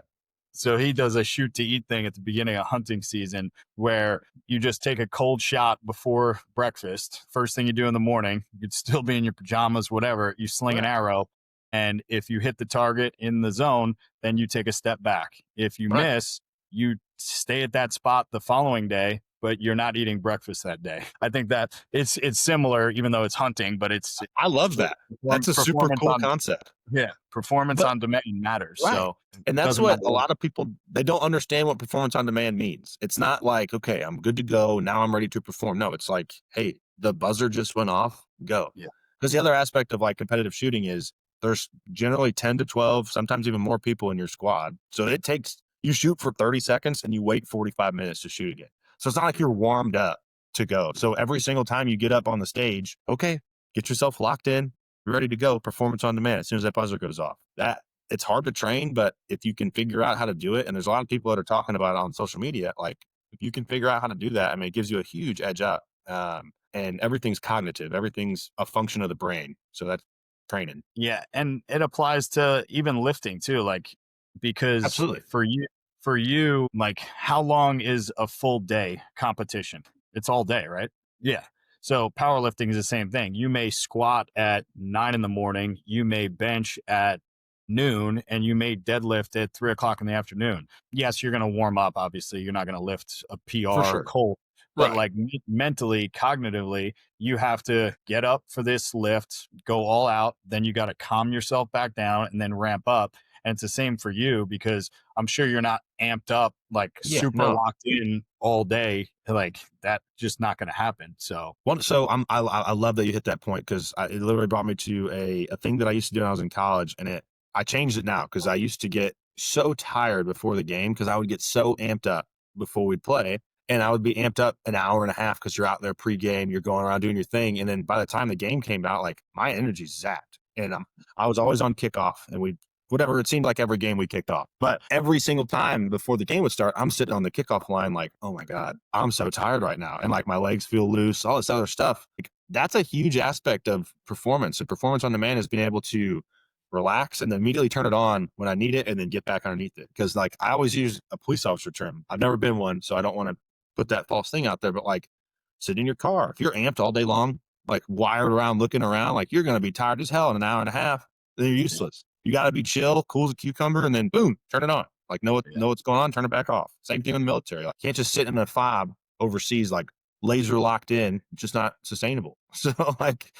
so he does a shoot to eat thing at the beginning of hunting season where you just take a cold shot before breakfast. First thing you do in the morning, you could still be in your pajamas, whatever, you sling an Right. arrow. And if you hit the target in the zone, then you take a step back. If you Right. miss, you stay at that spot the following day, but you're not eating breakfast that day. I think that it's similar, even though it's hunting, but it's I love that. That's a super performance cool on concept. yeah, performance But on demand matters. right. So And it that's doesn't what matter. a lot of people they don't understand what performance on demand means. It's not like, okay, I'm good to go. Now I'm ready to perform. No, it's like, hey, the buzzer just went off, go. Yeah. Because the other aspect of like competitive shooting is there's generally 10 to 12, sometimes even more people in your squad. So it takes you shoot for 30 seconds and you wait 45 minutes to shoot again. So it's not like you're warmed up to go. So every single time you get up on the stage, okay, get yourself locked in, ready to go, performance on demand as soon as that buzzer goes off. That it's hard to train, but if you can figure out how to do it, and there's a lot of people that are talking about it on social media, like if you can figure out how to do that, I mean, it gives you a huge edge up. And everything's cognitive, everything's a function of the brain. So that's training. Yeah, and it applies to even lifting too, like because Absolutely. for you, like how long is a full day competition? It's all day, right? Yeah. So powerlifting is the same thing. You may squat at 9 in the morning, you may bench at noon, and you may deadlift at 3 o'clock in the afternoon. Yes, you're going to warm up. Obviously, you're not going to lift a For PR sure. cold, but Right. like mentally, cognitively, you have to get up for this lift, go all out. Then you got to calm yourself back down and then ramp up. And it's the same for you because I'm sure you're not amped up, like Yeah. super No. locked in all day. Like that just not going to happen. So So I love that you hit that point because it literally brought me to a thing that I used to do when I was in college, and I changed it now because I used to get so tired before the game because I would get so amped up before we'd play, and I would be amped up an hour and a half because you're out there pregame, you're going around doing your thing, and then by the time the game came out, like my energy's zapped, and I was always on kickoff, and we whatever it seemed like every game we kicked off, but every single time before the game would start, I'm sitting on the kickoff line like, oh my god, I'm so tired right now, and like my legs feel loose, all this other stuff. Like, that's a huge aspect of performance. And performance on demand is being able to relax and then immediately turn it on when I need it and then get back underneath it. Because like I always use a police officer term. I've never been one, so I don't want to put that false thing out there. But like sit in your car. If you're amped all day long, like wired around, looking around, like you're gonna be tired as hell in an hour and a half. Then you're useless. You gotta be chill, cool as a cucumber, and then boom, turn it on. Like yeah. know what's going on, turn it back off. Same thing in the military. Like can't just sit in a fob overseas like laser locked in, it's just not sustainable. So like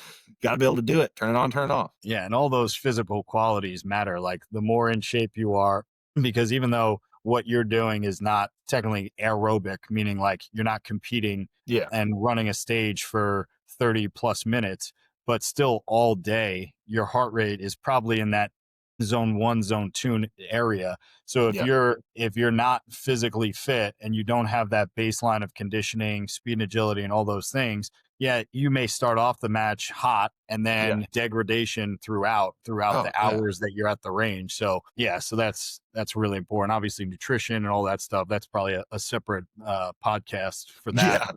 gotta be able to do it. Turn it on, turn it off. Yeah, and all those physical qualities matter. Like the more in shape you are, because even though what you're doing is not technically aerobic, meaning like you're not competing Yeah. and running a stage for 30 plus minutes, but still all day, your heart rate is probably in that zone 1, zone 2 area. So Yeah. if you're not physically fit and you don't have that baseline of conditioning, speed and agility and all those things, yeah, you may start off the match hot and Yeah. then degradation throughout Oh, the yeah. hours that you're at the range. So yeah, so that's really important. Obviously, nutrition and all that stuff. That's probably a separate podcast for that. Yeah.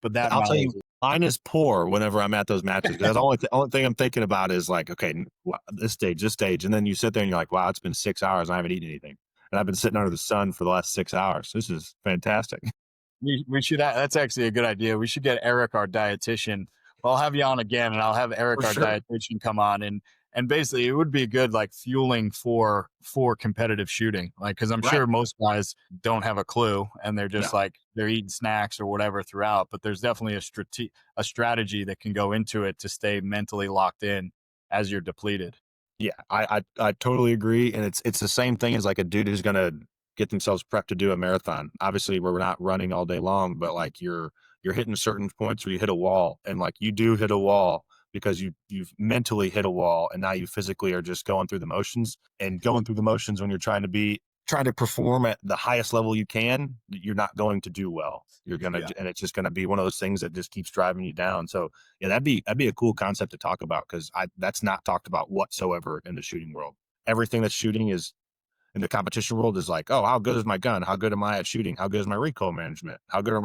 But that I'll tell you, matters. mine is poor whenever I'm at those matches because that's the only thing I'm thinking about is like, okay, this stage, and then you sit there and you're like, wow, it's been 6 hours, and I haven't eaten anything, and I've been sitting under the sun for the last 6 hours. This is fantastic. We should. That's actually a good idea. We should get Eric, our dietitian. I'll have you on again, and I'll have Eric, For our sure. dietitian, come on and basically it would be good like fueling for competitive shooting. Like because I'm Right. sure most guys don't have a clue and they're just No. like they're eating snacks or whatever throughout. But there's definitely a strategy that can go into it to stay mentally locked in as you're depleted. Yeah, I totally agree, and it's the same thing as like a dude who's gonna get themselves prepped to do a marathon. Obviously, we're not running all day long, but like you're hitting certain points where you hit a wall, and like you do hit a wall because you've mentally hit a wall, and now you physically are just going through the motions. And going through the motions when you're trying to perform at the highest level you can, you're not going to do well. You're gonna, Yeah. and it's just gonna be one of those things that just keeps driving you down. So yeah, that'd be a cool concept to talk about because that's not talked about whatsoever in the shooting world. Everything that's shooting is in the competition world is like, oh, how good is my gun? How good am I at shooting? How good is my recoil management? How good are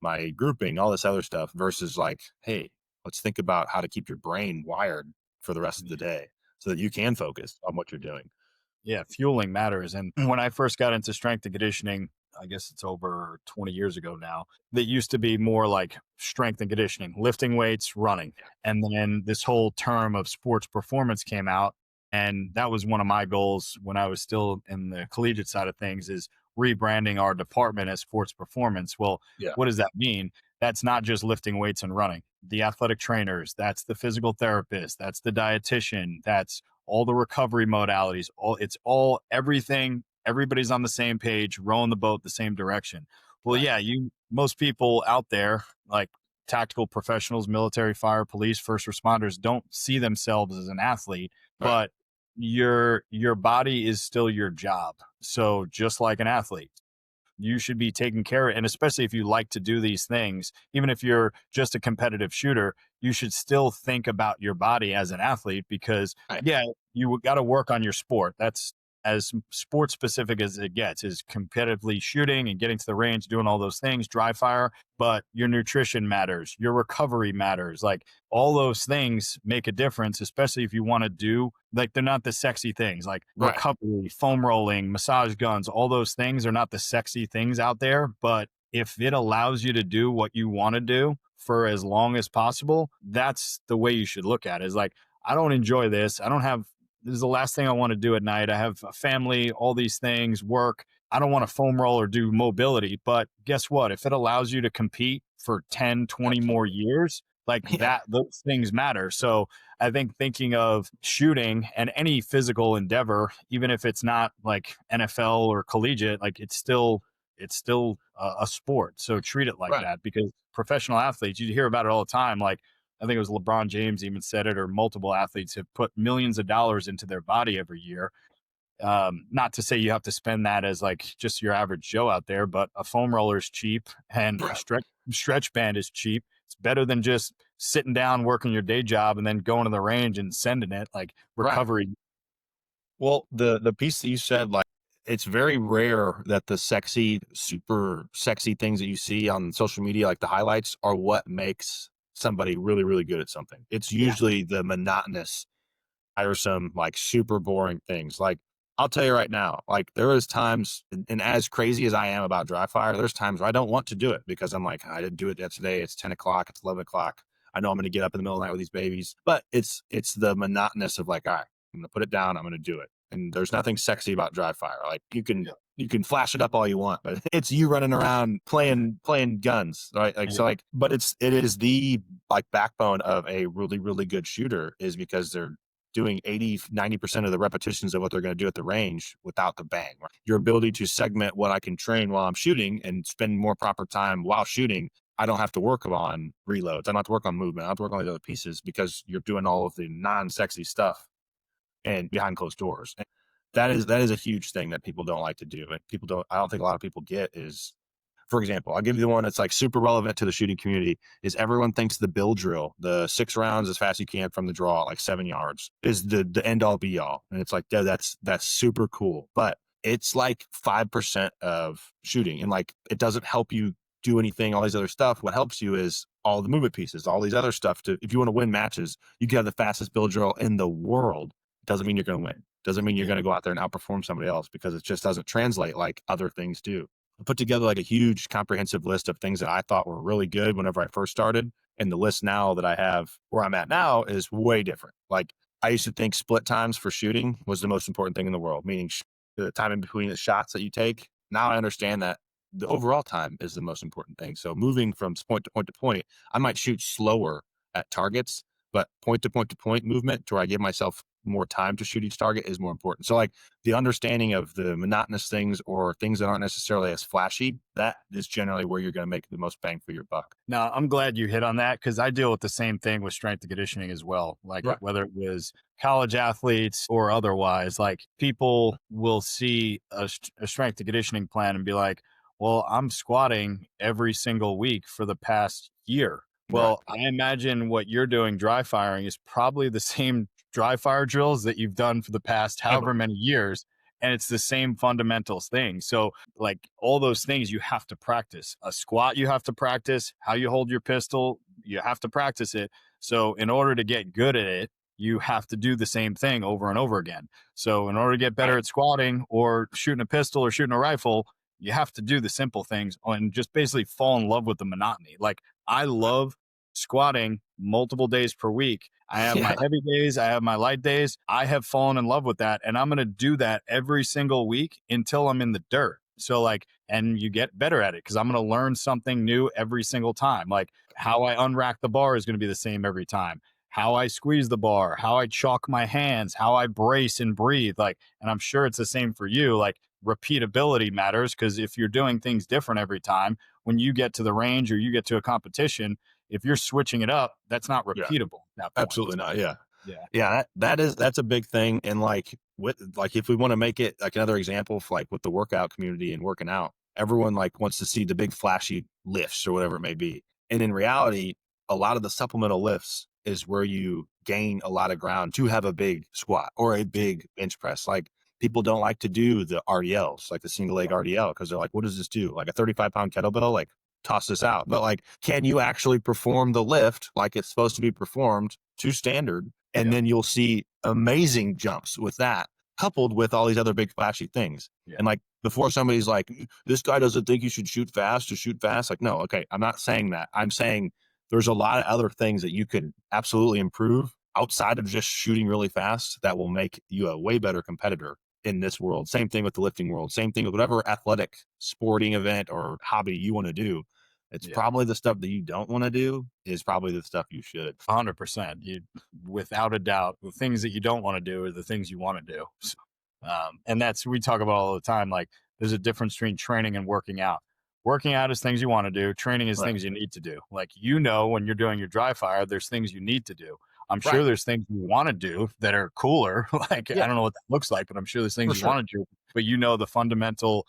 my grouping? All this other stuff versus like, hey, let's think about how to keep your brain wired for the rest of the day so that you can focus on what you're doing. Yeah, fueling matters. And when I first got into strength and conditioning, I guess it's over 20 years ago now, that used to be more like strength and conditioning, lifting weights, running. And then this whole term of sports performance came out. And that was one of my goals when I was still in the collegiate side of things is rebranding our department as sports performance. Well, Yeah. what does that mean? That's not just lifting weights and running. The athletic trainers, that's the physical therapist, that's the dietitian, that's all the recovery modalities, all everything, everybody's on the same page, rowing the boat the same direction. Well, Right. yeah, most people out there, like tactical professionals, military, fire, police, first responders, don't see themselves as an athlete, Right. but your body is still your job. So just like an athlete, you should be taking care of, and especially if you like to do these things, even if you're just a competitive shooter, you should still think about your body as an athlete because Right. yeah, you got to work on your sport. That's as sport specific as it gets is competitively shooting and getting to the range, doing all those things, dry fire, but your nutrition matters, your recovery matters. Like all those things make a difference, especially if you want to do like they're not the sexy things like Right. recovery, foam rolling, massage guns, all those things are not the sexy things out there, but if it allows you to do what you want to do for as long as possible, that's the way you should look at it. Is like, I don't enjoy this. I don't have, this is the last thing I want to do at night. I have a family, all these things, work. I don't want to foam roll or do mobility. But guess what? If it allows you to compete for 10, 20 more Absolutely. years, like Yeah. that, those things matter. So I think thinking of shooting and any physical endeavor, even if it's not like NFL or collegiate, like it's still a sport. So treat it like Right. that, because professional athletes, you hear about it all the time. Like I think it was LeBron James even said it, or multiple athletes have put millions of dollars into their body every year. Not to say you have to spend that as like just your average Joe out there, but a foam roller is cheap and a Right. stretch band is cheap. It's better than just sitting down, working your day job, and then going to the range and sending it. Like Right. recovery. Well, the piece that you said, like, it's very rare that the sexy, super sexy things that you see on social media, like the highlights, are what makes somebody really, really good at something. It's Yeah. usually the monotonous, tiresome, like super boring things. Like, I'll tell you right now, like there is times, and as crazy as I am about dry fire, there's times where I don't want to do it because I'm like, I didn't do it yesterday. It's 10 o'clock. It's 11 o'clock. I know I'm going to get up in the middle of the night with these babies, but it's the monotonous of like, all right, I'm going to put it down. I'm going to do it. And there's nothing sexy about dry fire. Like you can flash it up all you want, but it's you running around playing guns, right? Like, Yeah. so like, but it is the like backbone of a really, really good shooter, is because they're doing 80-90% of the repetitions of what they're going to do at the range without the bang. Right? Your ability to segment what I can train while I'm shooting and spend more proper time while shooting. I don't have to work on reloads. I don't have to work on movement. I don't have to work on these other pieces because you're doing all of the non-sexy stuff and behind closed doors. And that is a huge thing that people don't like to do. And people don't, I don't think a lot of people get is, for example, I'll give you the one that's like super relevant to the shooting community, is everyone thinks the bill drill, the 6 rounds as fast as you can from the draw, like 7 yards, is the end all be all. And it's like, yeah, that's super cool. But it's like 5% of shooting. And like, it doesn't help you do anything, all these other stuff. What helps you is all the movement pieces, all these other stuff. To, if you want to win matches, you can have the fastest bill drill in the world. Doesn't mean you're going to win. Doesn't mean you're going to go out there and outperform somebody else, because it just doesn't translate like other things do. I put together like a huge comprehensive list of things that I thought were really good whenever I first started. And the list now that I have where I'm at now is way different. Like, I used to think split times for shooting was the most important thing in the world, meaning the time in between the shots that you take. Now I understand that the overall time is the most important thing. So moving from point to point to point, I might shoot slower at targets, but point to point movement to where I give myself more time to shoot each target is more important. So like, the understanding of the monotonous things or things that aren't necessarily as flashy, that is generally where you're going to make the most bang for your buck. No, I'm glad you hit on that, because I deal with the same thing with strength and conditioning as well. Like Right. whether it was college athletes or otherwise, like people will see a strength and conditioning plan and be like, well, I'm squatting every single week for the past year. Right. Well, I imagine what you're doing dry firing is probably the same dry fire drills that you've done for the past however Heavily. many years. And it's the same fundamentals thing. So like all those things you have to practice. A squat you have to practice, how you hold your pistol, you have to practice it. So in order to get good at it, you have to do the same thing over and over again. So in order to get better Right. at squatting or shooting a pistol or shooting a rifle, you have to do the simple things and just basically fall in love with the monotony. Like I love squatting multiple days per week. I have Yeah. my heavy days, I have my light days. I have fallen in love with that. And I'm going to do that every single week until I'm in the dirt. So, like, and you get better at it because I'm going to learn something new every single time. Like, how I unrack the bar is going to be the same every time. How I squeeze the bar, how I chalk my hands, how I brace and breathe. Like, and I'm sure it's the same for you. Like, repeatability matters because if you're doing things different every time, when you get to the range or you get to a competition, if you're switching it up, that's not Yeah. repeatable at that point. Absolutely not. Yeah. Yeah. Yeah, that's a big thing. And like, with like, if we want to make it like another example for like with the workout community and working out, everyone like wants to see the big flashy lifts or whatever it may be. And in reality, a lot of the supplemental lifts is where you gain a lot of ground to have a big squat or a big bench press. Like, people don't like to do the RDLs, like the single leg RDL, because they're like, what does this do? Like a 35-pound kettlebell, like toss this out. But like, can you actually perform the lift like it's supposed to be performed to standard? And Yeah. then you'll see amazing jumps with that, coupled with all these other big flashy things. Yeah. And like, before somebody's like, this guy doesn't think you should shoot fast to shoot fast. Like, no, okay, I'm not saying that. I'm saying there's a lot of other things that you could absolutely improve outside of just shooting really fast that will make you a way better competitor in this world. Same thing with the lifting world. Same thing with whatever athletic sporting event or hobby you want to do. It's Yeah. probably the stuff that you don't want to do is probably the stuff you should. 100%. You, without a doubt, the things that you don't want to do are the things you want to do. So, and that's, we talk about all the time. Like, there's a difference between training and working out. Working out is things you want to do. Training is Right. things you need to do. Like, you know, when you're doing your dry fire, there's things you need to do. I'm sure Right. there's things you want to do that are cooler. Like, Yeah, I don't know what that looks like, but I'm sure there's for things you sure. want to do. But you know, the fundamental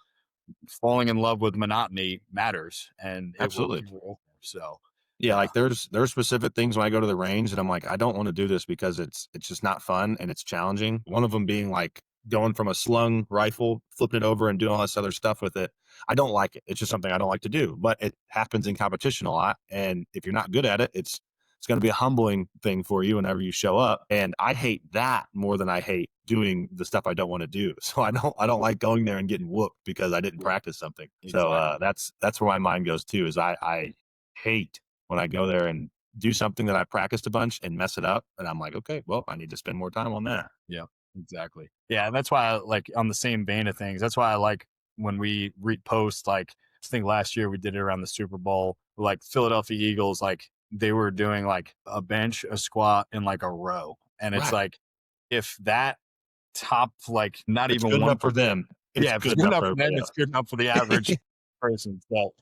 falling in love with monotony matters, and it will Absolutely. keep you. So, Yeah, yeah, like there's specific things when I go to the range that I'm like, I don't want to do this because it's just not fun and it's challenging. One of them being like going from a slung rifle, flipping it over and doing all this other stuff with it. I don't like it. It's just something I don't like to do. But it happens in competition a lot. And if you're not good at it, it's going to be a humbling thing for you whenever you show up. And I hate that more than I hate doing the stuff I don't want to do. So I don't like going there and getting whooped because I didn't yeah, practice something. So exactly. that's where my mind goes too, is I hate when I go there and do something that I practiced a bunch and mess it up. And I'm like, okay, well, I need to spend more time on that. Yeah, exactly. Yeah, and that's why I like, on the same vein of things, that's why I like when we repost, like, I think last year we did it around the Super Bowl, like Philadelphia Eagles, like they were doing like a bench, a squat, and like a row. And it's Right. like, if that top, like, not It's even good enough for 1%, them. It's yeah, if it's good good enough enough for for them, everybody it's good enough for the average else. person. So,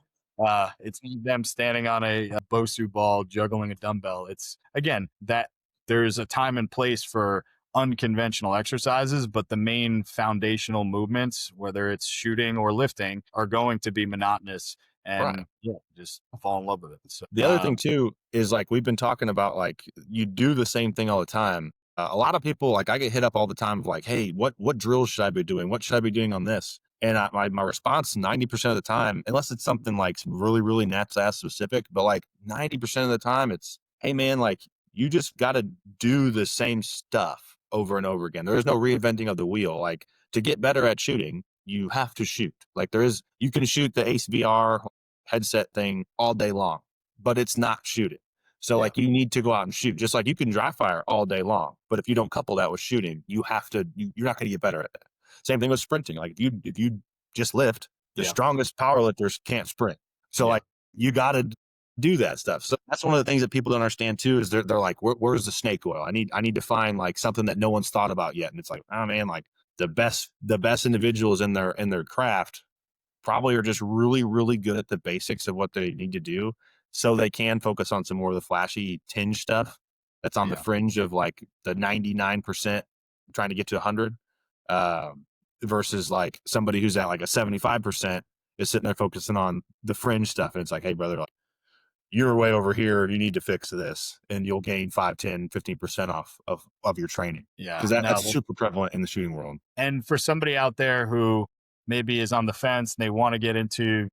it's not them standing on a Bosu ball juggling a dumbbell. It's, again, that there's a time and place for unconventional exercises, but the main foundational movements, whether it's shooting or lifting, are going to be monotonous, Right. and yeah, just fall in love with it. So, The other thing too is like we've been talking about, like you do the same thing all the time. A lot of people, like I get hit up all the time of like, hey, what drills should I be doing? What should I be doing on this? And my response 90% of the time, unless it's something like really nuts ass specific, but like 90% of the time, it's hey man, like you just got to do the same stuff over and over again. There is no reinventing of the wheel. Like to get better at shooting, you have to shoot. Like you can shoot the Ace VR headset thing all day long, but it's not shooting. So yeah, like you need to go out and shoot, just like you can dry fire all day long. But if you don't couple that with shooting, you have to, you're not going to get better at that. Same thing with sprinting. Like if you just lift, the yeah, strongest power lifters can't sprint. So yeah, like you got to do that stuff. So that's one of the things that people don't understand too, is they're like, where's the snake oil? I need to find like something that no one's thought about yet. And it's like, oh man, like the best individuals in their craft probably are just really good at the basics of what they need to do, so they can focus on some more of the flashy tinge stuff that's on the yeah, fringe of like the 99% trying to get to 100, versus like somebody who's at like a 75% is sitting there focusing on the fringe stuff. And it's like, hey brother, like, you're way over here, you need to fix this, and you'll gain 5, 10, 15% off of your training, yeah. because that's No, super prevalent in the shooting world. and for somebody out there who maybe is on the fence and they want to get into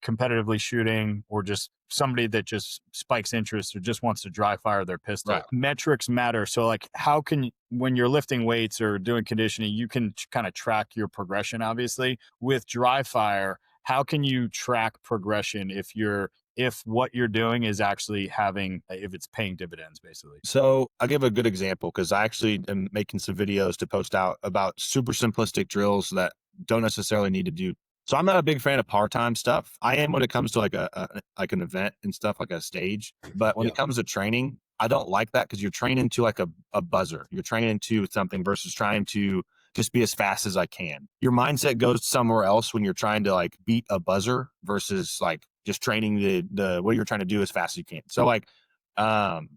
competitively shooting, or just somebody that just spikes interest or just wants to dry fire their Right. pistol, metrics matter. So like, how can, when you're lifting weights or doing conditioning, you can kind of track your progression. Obviously with dry fire, how can you track progression if what you're doing is actually having, if it's paying dividends basically? So I'll give a good example, because I actually am making some videos to post out about super simplistic drills that don't necessarily need to do. So I'm not a big fan of part-time stuff. I am when it comes to like like an event and stuff, like a stage. But when Yeah, it comes to training, I don't like that, because you're training to like a buzzer. You're training to something versus trying to just be as fast as I can. Your mindset goes somewhere else when you're trying to like beat a buzzer versus like just training the what you're trying to do as fast as you can. So like um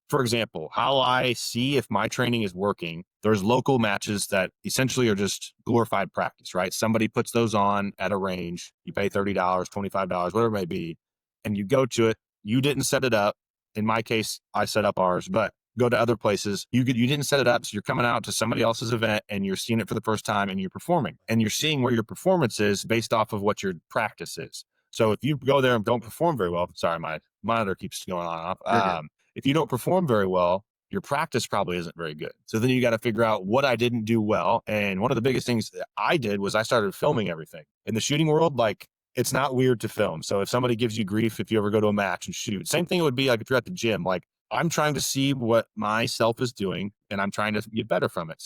for example, how I see if my training is working, there's local matches that essentially are just glorified practice, right? Somebody puts those on at a range. You pay $30, $25, whatever it may be, and you go to it. You didn't set it up. In my case, I set up ours, but go to other places. You didn't set it up. So you're coming out to somebody else's event and you're seeing it for the first time and you're performing. And you're seeing where your performance is based off of what your practice is. So if you go there and don't perform very well, sorry, my monitor keeps going on and you're off. good. If you don't perform very well, your practice probably isn't very good. So then you got to figure out what I didn't do well. And one of the biggest things that I did was I started filming everything. In the shooting world, like, it's not weird to film. So if somebody gives you grief, if you ever go to a match and shoot, same thing it would be like if you're at the gym. Like, I'm trying to see what myself is doing and I'm trying to get better from it.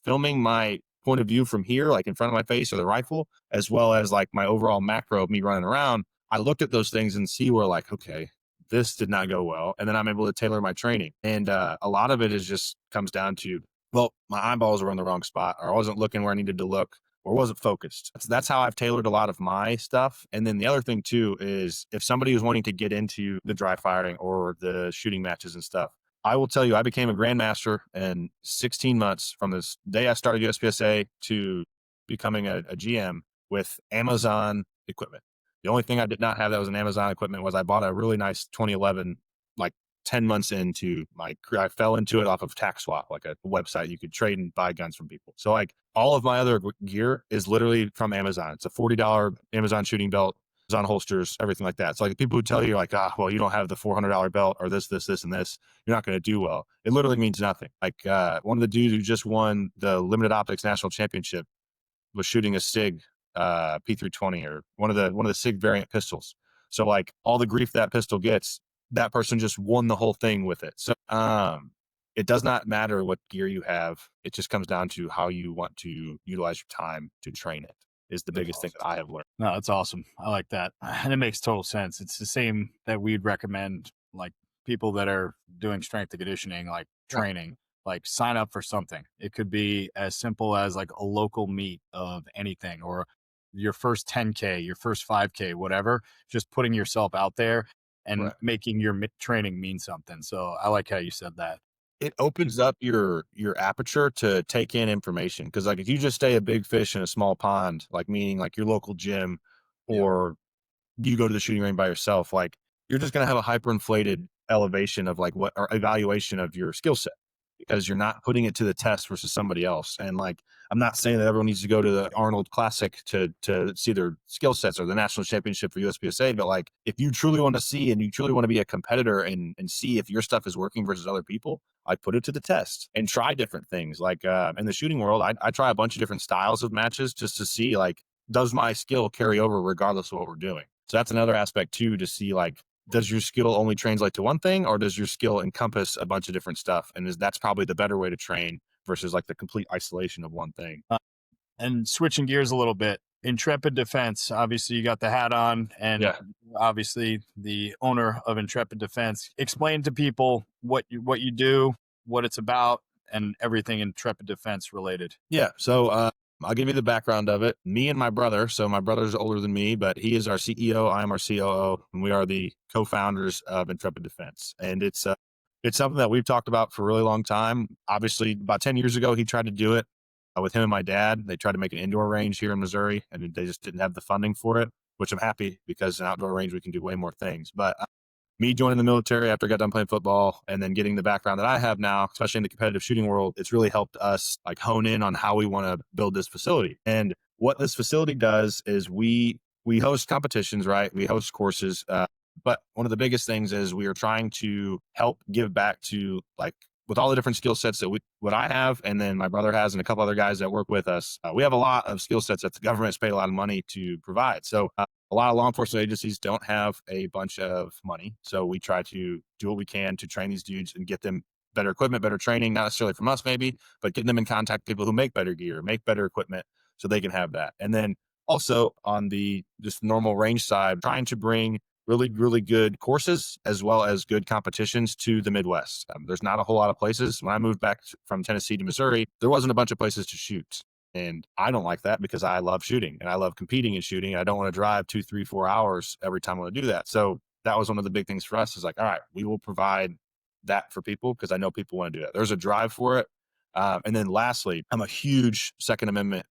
Filming my point of view from here, like in front of my face or the rifle, as well as like my overall macro of me running around, I looked at those things and see where like, okay, this did not go well. And then I'm able to tailor my training. And a lot of it is just comes down to, well, my eyeballs were in the wrong spot, or I wasn't looking where I needed to look, or wasn't focused. That's how I've tailored a lot of my stuff. And then the other thing too is if somebody is wanting to get into the dry firing or the shooting matches and stuff, I will tell you, I became a Grandmaster in 16 months from this day I started USPSA to becoming a GM with Amazon equipment. The only thing I did not have that was an Amazon equipment was I bought a really nice 2011, like 10 months into my career. I fell into it off of TaxSwap, like a website you could trade and buy guns from people. So like all of my other gear is literally from Amazon. It's a $40 Amazon shooting belt, Amazon holsters, everything like that. So like people who tell you like, well, you don't have the $400 belt or this, and this, you're not going to do well. It literally means nothing. Like one of the dudes who just won the Limited Optics National Championship was shooting a SIG P320 or one of the SIG variant pistols. So like all the grief that pistol gets, that person just won the whole thing with it. So it does not matter what gear you have. It just comes down to how you want to utilize your time to train it is the biggest thing that I have learned. No, that's awesome. I like that. And it makes total sense. It's the same that we'd recommend like people that are doing strength and conditioning, like training, like sign up for something. It could be as simple as like a local meet of anything or your first 10K, your first 5K, whatever, just putting yourself out there and making your training mean something. So I like how you said that. It opens up your aperture to take in information. Cause like if you just stay a big fish in a small pond, like meaning like your local gym or you go to the shooting range by yourself, like you're just going to have a hyperinflated elevation of like what or evaluation of your skill set because you're not putting it to the test versus somebody else. And like, I'm not saying that everyone needs to go to the Arnold Classic to see their skill sets or the national championship for USPSA. But like, if you truly want to see and you truly want to be a competitor and see if your stuff is working versus other people, I put it to the test and try different things. Like in the shooting world, I try a bunch of different styles of matches just to see like, does my skill carry over regardless of what we're doing? So that's another aspect too, to see like, does your skill only translate to one thing or does your skill encompass a bunch of different stuff? And that's probably the better way to train versus like the complete isolation of one thing. And switching gears a little bit, Intrepid Defense, obviously you got the hat on and obviously the owner of Intrepid Defense. Explain to people what you do, what it's about, and everything Intrepid Defense related. Yeah. So I'll give you the background of it. Me and my brother, so my brother's older than me, but he is our CEO, I'm our COO, and we are the co-founders of Intrepid Defense. And it's something that we've talked about for a really long time. Obviously, about 10 years ago, he tried to do it with him and my dad. They tried to make an indoor range here in Missouri, and they just didn't have the funding for it, which I'm happy because an outdoor range, we can do way more things. But me joining the military after I got done playing football and then getting the background that I have now, especially in the competitive shooting world, it's really helped us like hone in on how we want to build this facility. And what this facility does is we host competitions, right? We host courses. But one of the biggest things is we are trying to help give back to like with all the different skill sets that what I have, and then my brother has, and a couple other guys that work with us. We have a lot of skill sets that the government's paid a lot of money to provide. So a lot of law enforcement agencies don't have a bunch of money. So we try to do what we can to train these dudes and get them better equipment, better training, not necessarily from us maybe, but getting them in contact with people who make better gear, make better equipment so they can have that. And then also on the just normal range side, trying to bring really, really good courses as well as good competitions to the Midwest. There's not a whole lot of places. When I moved back from Tennessee to Missouri, there wasn't a bunch of places to shoot. And I don't like that because I love shooting and I love competing in shooting. I don't want to drive 2, 3, 4 hours every time I want to do that. So that was one of the big things for us is like, all right, we will provide that for people because I know people want to do that. There's a drive for it. And then lastly, I'm a huge Second Amendment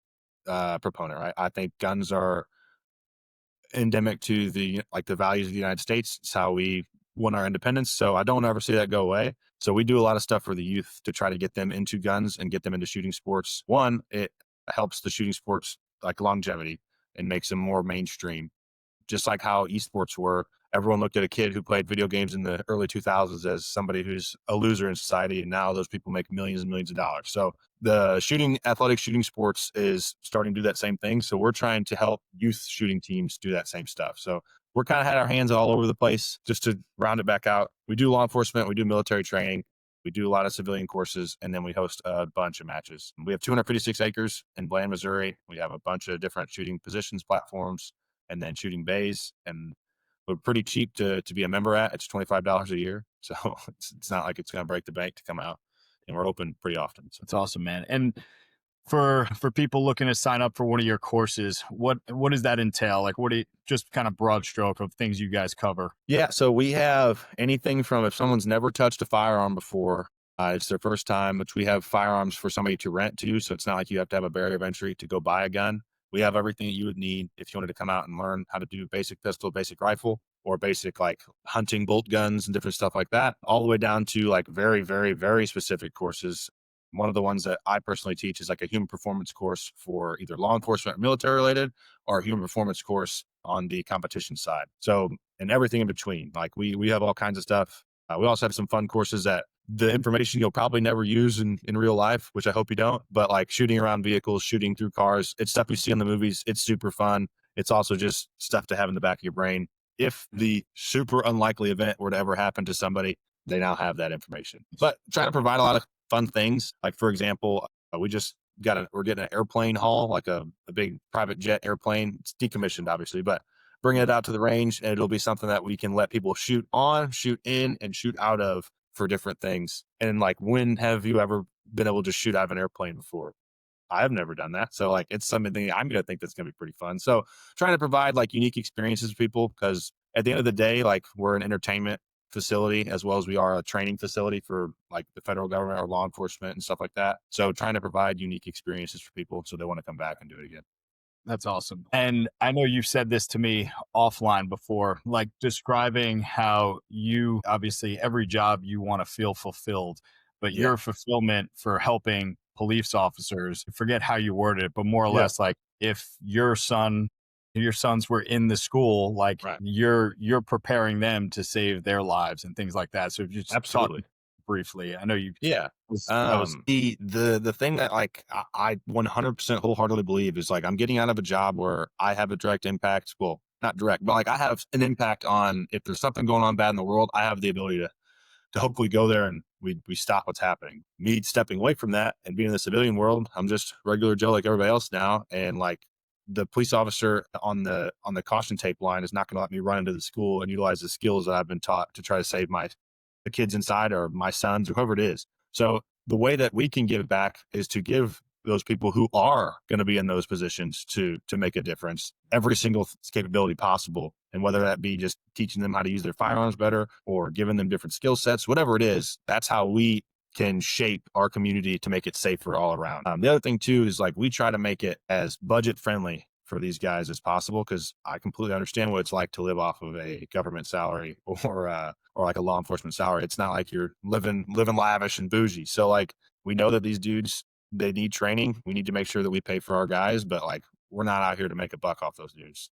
proponent, right? I think guns are endemic to the values of the United States. It's how we won our independence. So I don't ever see that go away. So we do a lot of stuff for the youth to try to get them into guns and get them into shooting sports. One, it helps the shooting sports like longevity and makes them more mainstream, just like how esports were everyone looked at a kid who played video games in the early 2000s as somebody who's a loser in society. And now those people make millions and millions of dollars. So the athletic shooting sports is starting to do that same thing. So we're trying to help youth shooting teams do that same stuff. So we're kind of had our hands all over the place. Just to round it back out, we do law enforcement, we do military training, we do a lot of civilian courses, and then we host a bunch of matches. We have 256 acres in Bland, Missouri. We have a bunch of different shooting positions, platforms, and then shooting bays. And we're pretty cheap to be a member at. It's $25 a year. So it's not like it's going to break the bank to come out. And we're open pretty often. So. That's awesome, man. And for people looking to sign up for one of your courses, what does that entail? Like, what do you, just kind of broad stroke of things you guys cover? Yeah, so we have anything from, if someone's never touched a firearm before, it's their first time, which we have firearms for somebody to rent to. So it's not like you have to have a barrier of entry to go buy a gun. We have everything that you would need if you wanted to come out and learn how to do basic pistol, basic rifle, or basic like hunting bolt guns and different stuff like that, all the way down to like very, very, very specific courses. One of the ones that I personally teach is like a human performance course for either law enforcement or military related, or a human performance course on the competition side. So, and everything in between. Like we have all kinds of stuff. We also have some fun courses that the information you'll probably never use in real life, which I hope you don't, but like shooting around vehicles, shooting through cars, it's stuff you see in the movies. It's super fun. It's also just stuff to have in the back of your brain. If the super unlikely event were to ever happen to somebody, they now have that information. But trying to provide a lot of fun things. Like, for example, we're getting an airplane haul, like a big private jet airplane. It's decommissioned, obviously, but bringing it out to the range, and it'll be something that we can let people shoot on, shoot in, and shoot out of for different things. And like, when have you ever been able to shoot out of an airplane before? I've never done that. So like, it's something I'm going to think that's going to be pretty fun. So trying to provide like unique experiences for people, because at the end of the day, like, we're an entertainment facility as well as we are a training facility for like the federal government or law enforcement and stuff like that. So trying to provide unique experiences for people so they want to come back and do it again. That's awesome. And I know you've said this to me offline before, like describing how you obviously every job you want to feel fulfilled, but Yeah. your fulfillment for helping police officers, forget how you worded it, but more or Yeah. less like if your sons were in the school, like Right. you're preparing them to save their lives and things like that. So if you just talk Absolutely. briefly, I know you Yeah. that was The thing that like I 100% wholeheartedly believe is like, I'm getting out of a job where I have a direct impact. Well, not direct, but like I have an impact on, if there's something going on bad in the world, I have the ability to hopefully go there and we stop what's happening. Me stepping away from that and being in the civilian world, I'm just regular Joe like everybody else now. And like, the police officer on the caution tape line is not going to let me run into the school and utilize the skills that I've been taught to try to save the kids inside, or my sons, or whoever it is. So the way that we can give back is to give those people who are going to be in those positions to make a difference, every single capability possible. And whether that be just teaching them how to use their firearms better or giving them different skill sets, whatever it is, that's how we can shape our community to make it safer all around. The other thing too is like, we try to make it as budget friendly for these guys as possible, because I completely understand what it's like to live off of a government salary or like a law enforcement salary. It's not like you're living lavish and bougie. So like, we know that these dudes, they need training. We need to make sure that we pay for our guys, but like, we're not out here to make a buck off those dudes.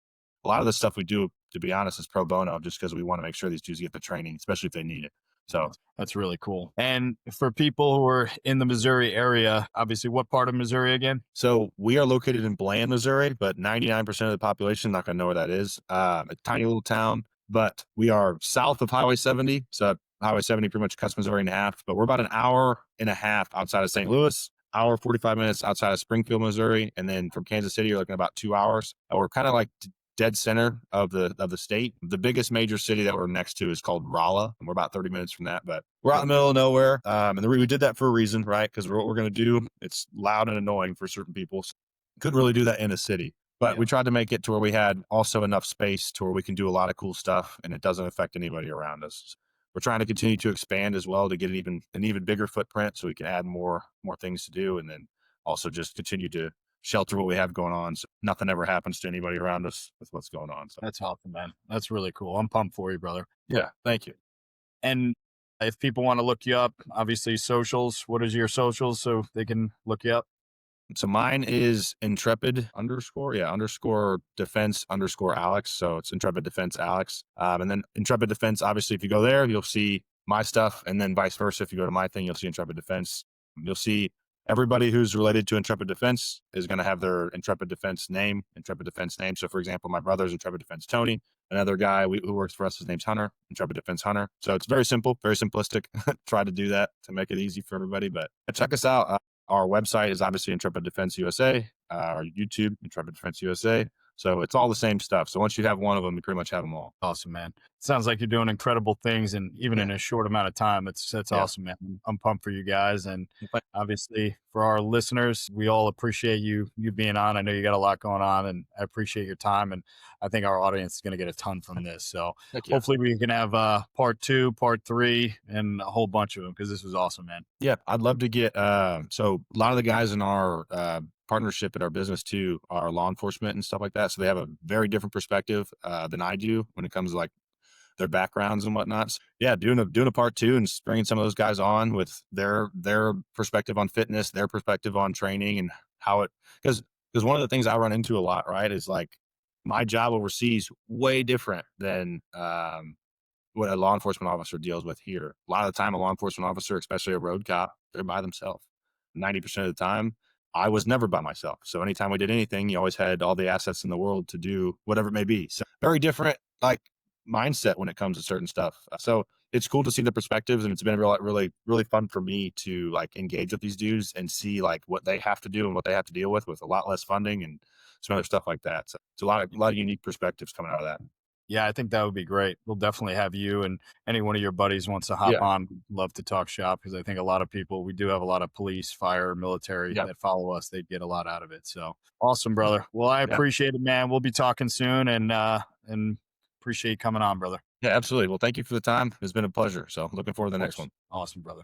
A lot of the stuff we do, to be honest, is pro bono, just because we want to make sure these dudes get the training, especially if they need it. So that's really cool. And for people who are in the Missouri area, obviously, what part of Missouri again? So we are located in Bland, Missouri, but 99% of the population not going to know where that is. A tiny little town, but we are south of Highway 70. So Highway 70 pretty much cuts Missouri in half, but we're about an hour and a half outside of St. Louis, hour 45 minutes outside of Springfield, Missouri, and then from Kansas City, you're looking at about 2 hours. We're kind of like dead center of the state. The biggest major city that we're next to is called Rolla, and we're about 30 minutes from that, but we're out in the middle of nowhere. And we did that for a reason, right? Because what we're going to do, it's loud and annoying for certain people. So couldn't really do that in a city, but we tried to make it to where we had also enough space to where we can do a lot of cool stuff and it doesn't affect anybody around us. We're trying to continue to expand as well to get an even bigger footprint so we can add more things to do, and then also just continue to shelter what we have going on, so nothing ever happens to anybody around us with what's going on. So That's awesome, man. That's really cool. I'm pumped for you, brother. yeah, thank you. And if people want to look you up, obviously socials, what is your socials so they can look you up? So mine is intrepid underscore, yeah, underscore defense underscore Alexz. So it's intrepid defense Alexz. And then intrepid defense, obviously, if you go there, you'll see my stuff. And then vice versa. If you go to my thing, you'll see intrepid defense. You'll see everybody who's related to intrepid defense is going to have their intrepid defense name, intrepid defense name. So for example, my brother's intrepid defense Tony. Another guy who works for us, his name's Hunter, intrepid defense Hunter. So it's very simple, very simplistic. Try to do that to make it easy for everybody. But check us out. Our website is obviously Intrepid Defense USA. Our YouTube, Intrepid Defense USA. So it's all the same stuff. So once you have one of them, you pretty much have them all. Awesome, man. Sounds like you're doing incredible things, and even in a short amount of time, that's awesome, man. I'm pumped for you guys, and obviously for our listeners, we all appreciate you being on. I know you got a lot going on, and I appreciate your time, and I think our audience is going to get a ton from this. So hopefully we can have part 2, part 3, and a whole bunch of them, because this was awesome, man. Yeah, I'd love to get so a lot of the guys in our partnership at our business too are law enforcement and stuff like that. So they have a very different perspective than I do when it comes to like their backgrounds and whatnot. So yeah, doing a part 2 and bringing some of those guys on with their perspective on fitness, their perspective on training, and how it because one of the things I run into a lot, right, is like my job overseas way different than what a law enforcement officer deals with here. A lot of the time, a law enforcement officer, especially a road cop, they're by themselves. 90% of the time, I was never by myself. So anytime we did anything, you always had all the assets in the world to do whatever it may be. So very different, like mindset when it comes to certain stuff. So it's cool to see the perspectives, and it's been really, really fun for me to like engage with these dudes and see like what they have to do and what they have to deal with a lot less funding and some other stuff like that. So it's a lot of unique perspectives coming out of that. Yeah, I think that would be great. We'll definitely have you and any one of your buddies wants to hop on. Love to talk shop, because I think a lot of people, we do have a lot of police, fire, military that follow us. They'd get a lot out of it. So awesome, brother. Well, I appreciate it, man. We'll be talking soon, and appreciate you coming on, brother. Yeah, absolutely. Well, thank you for the time. It's been a pleasure. So looking forward to the next one. Awesome, brother.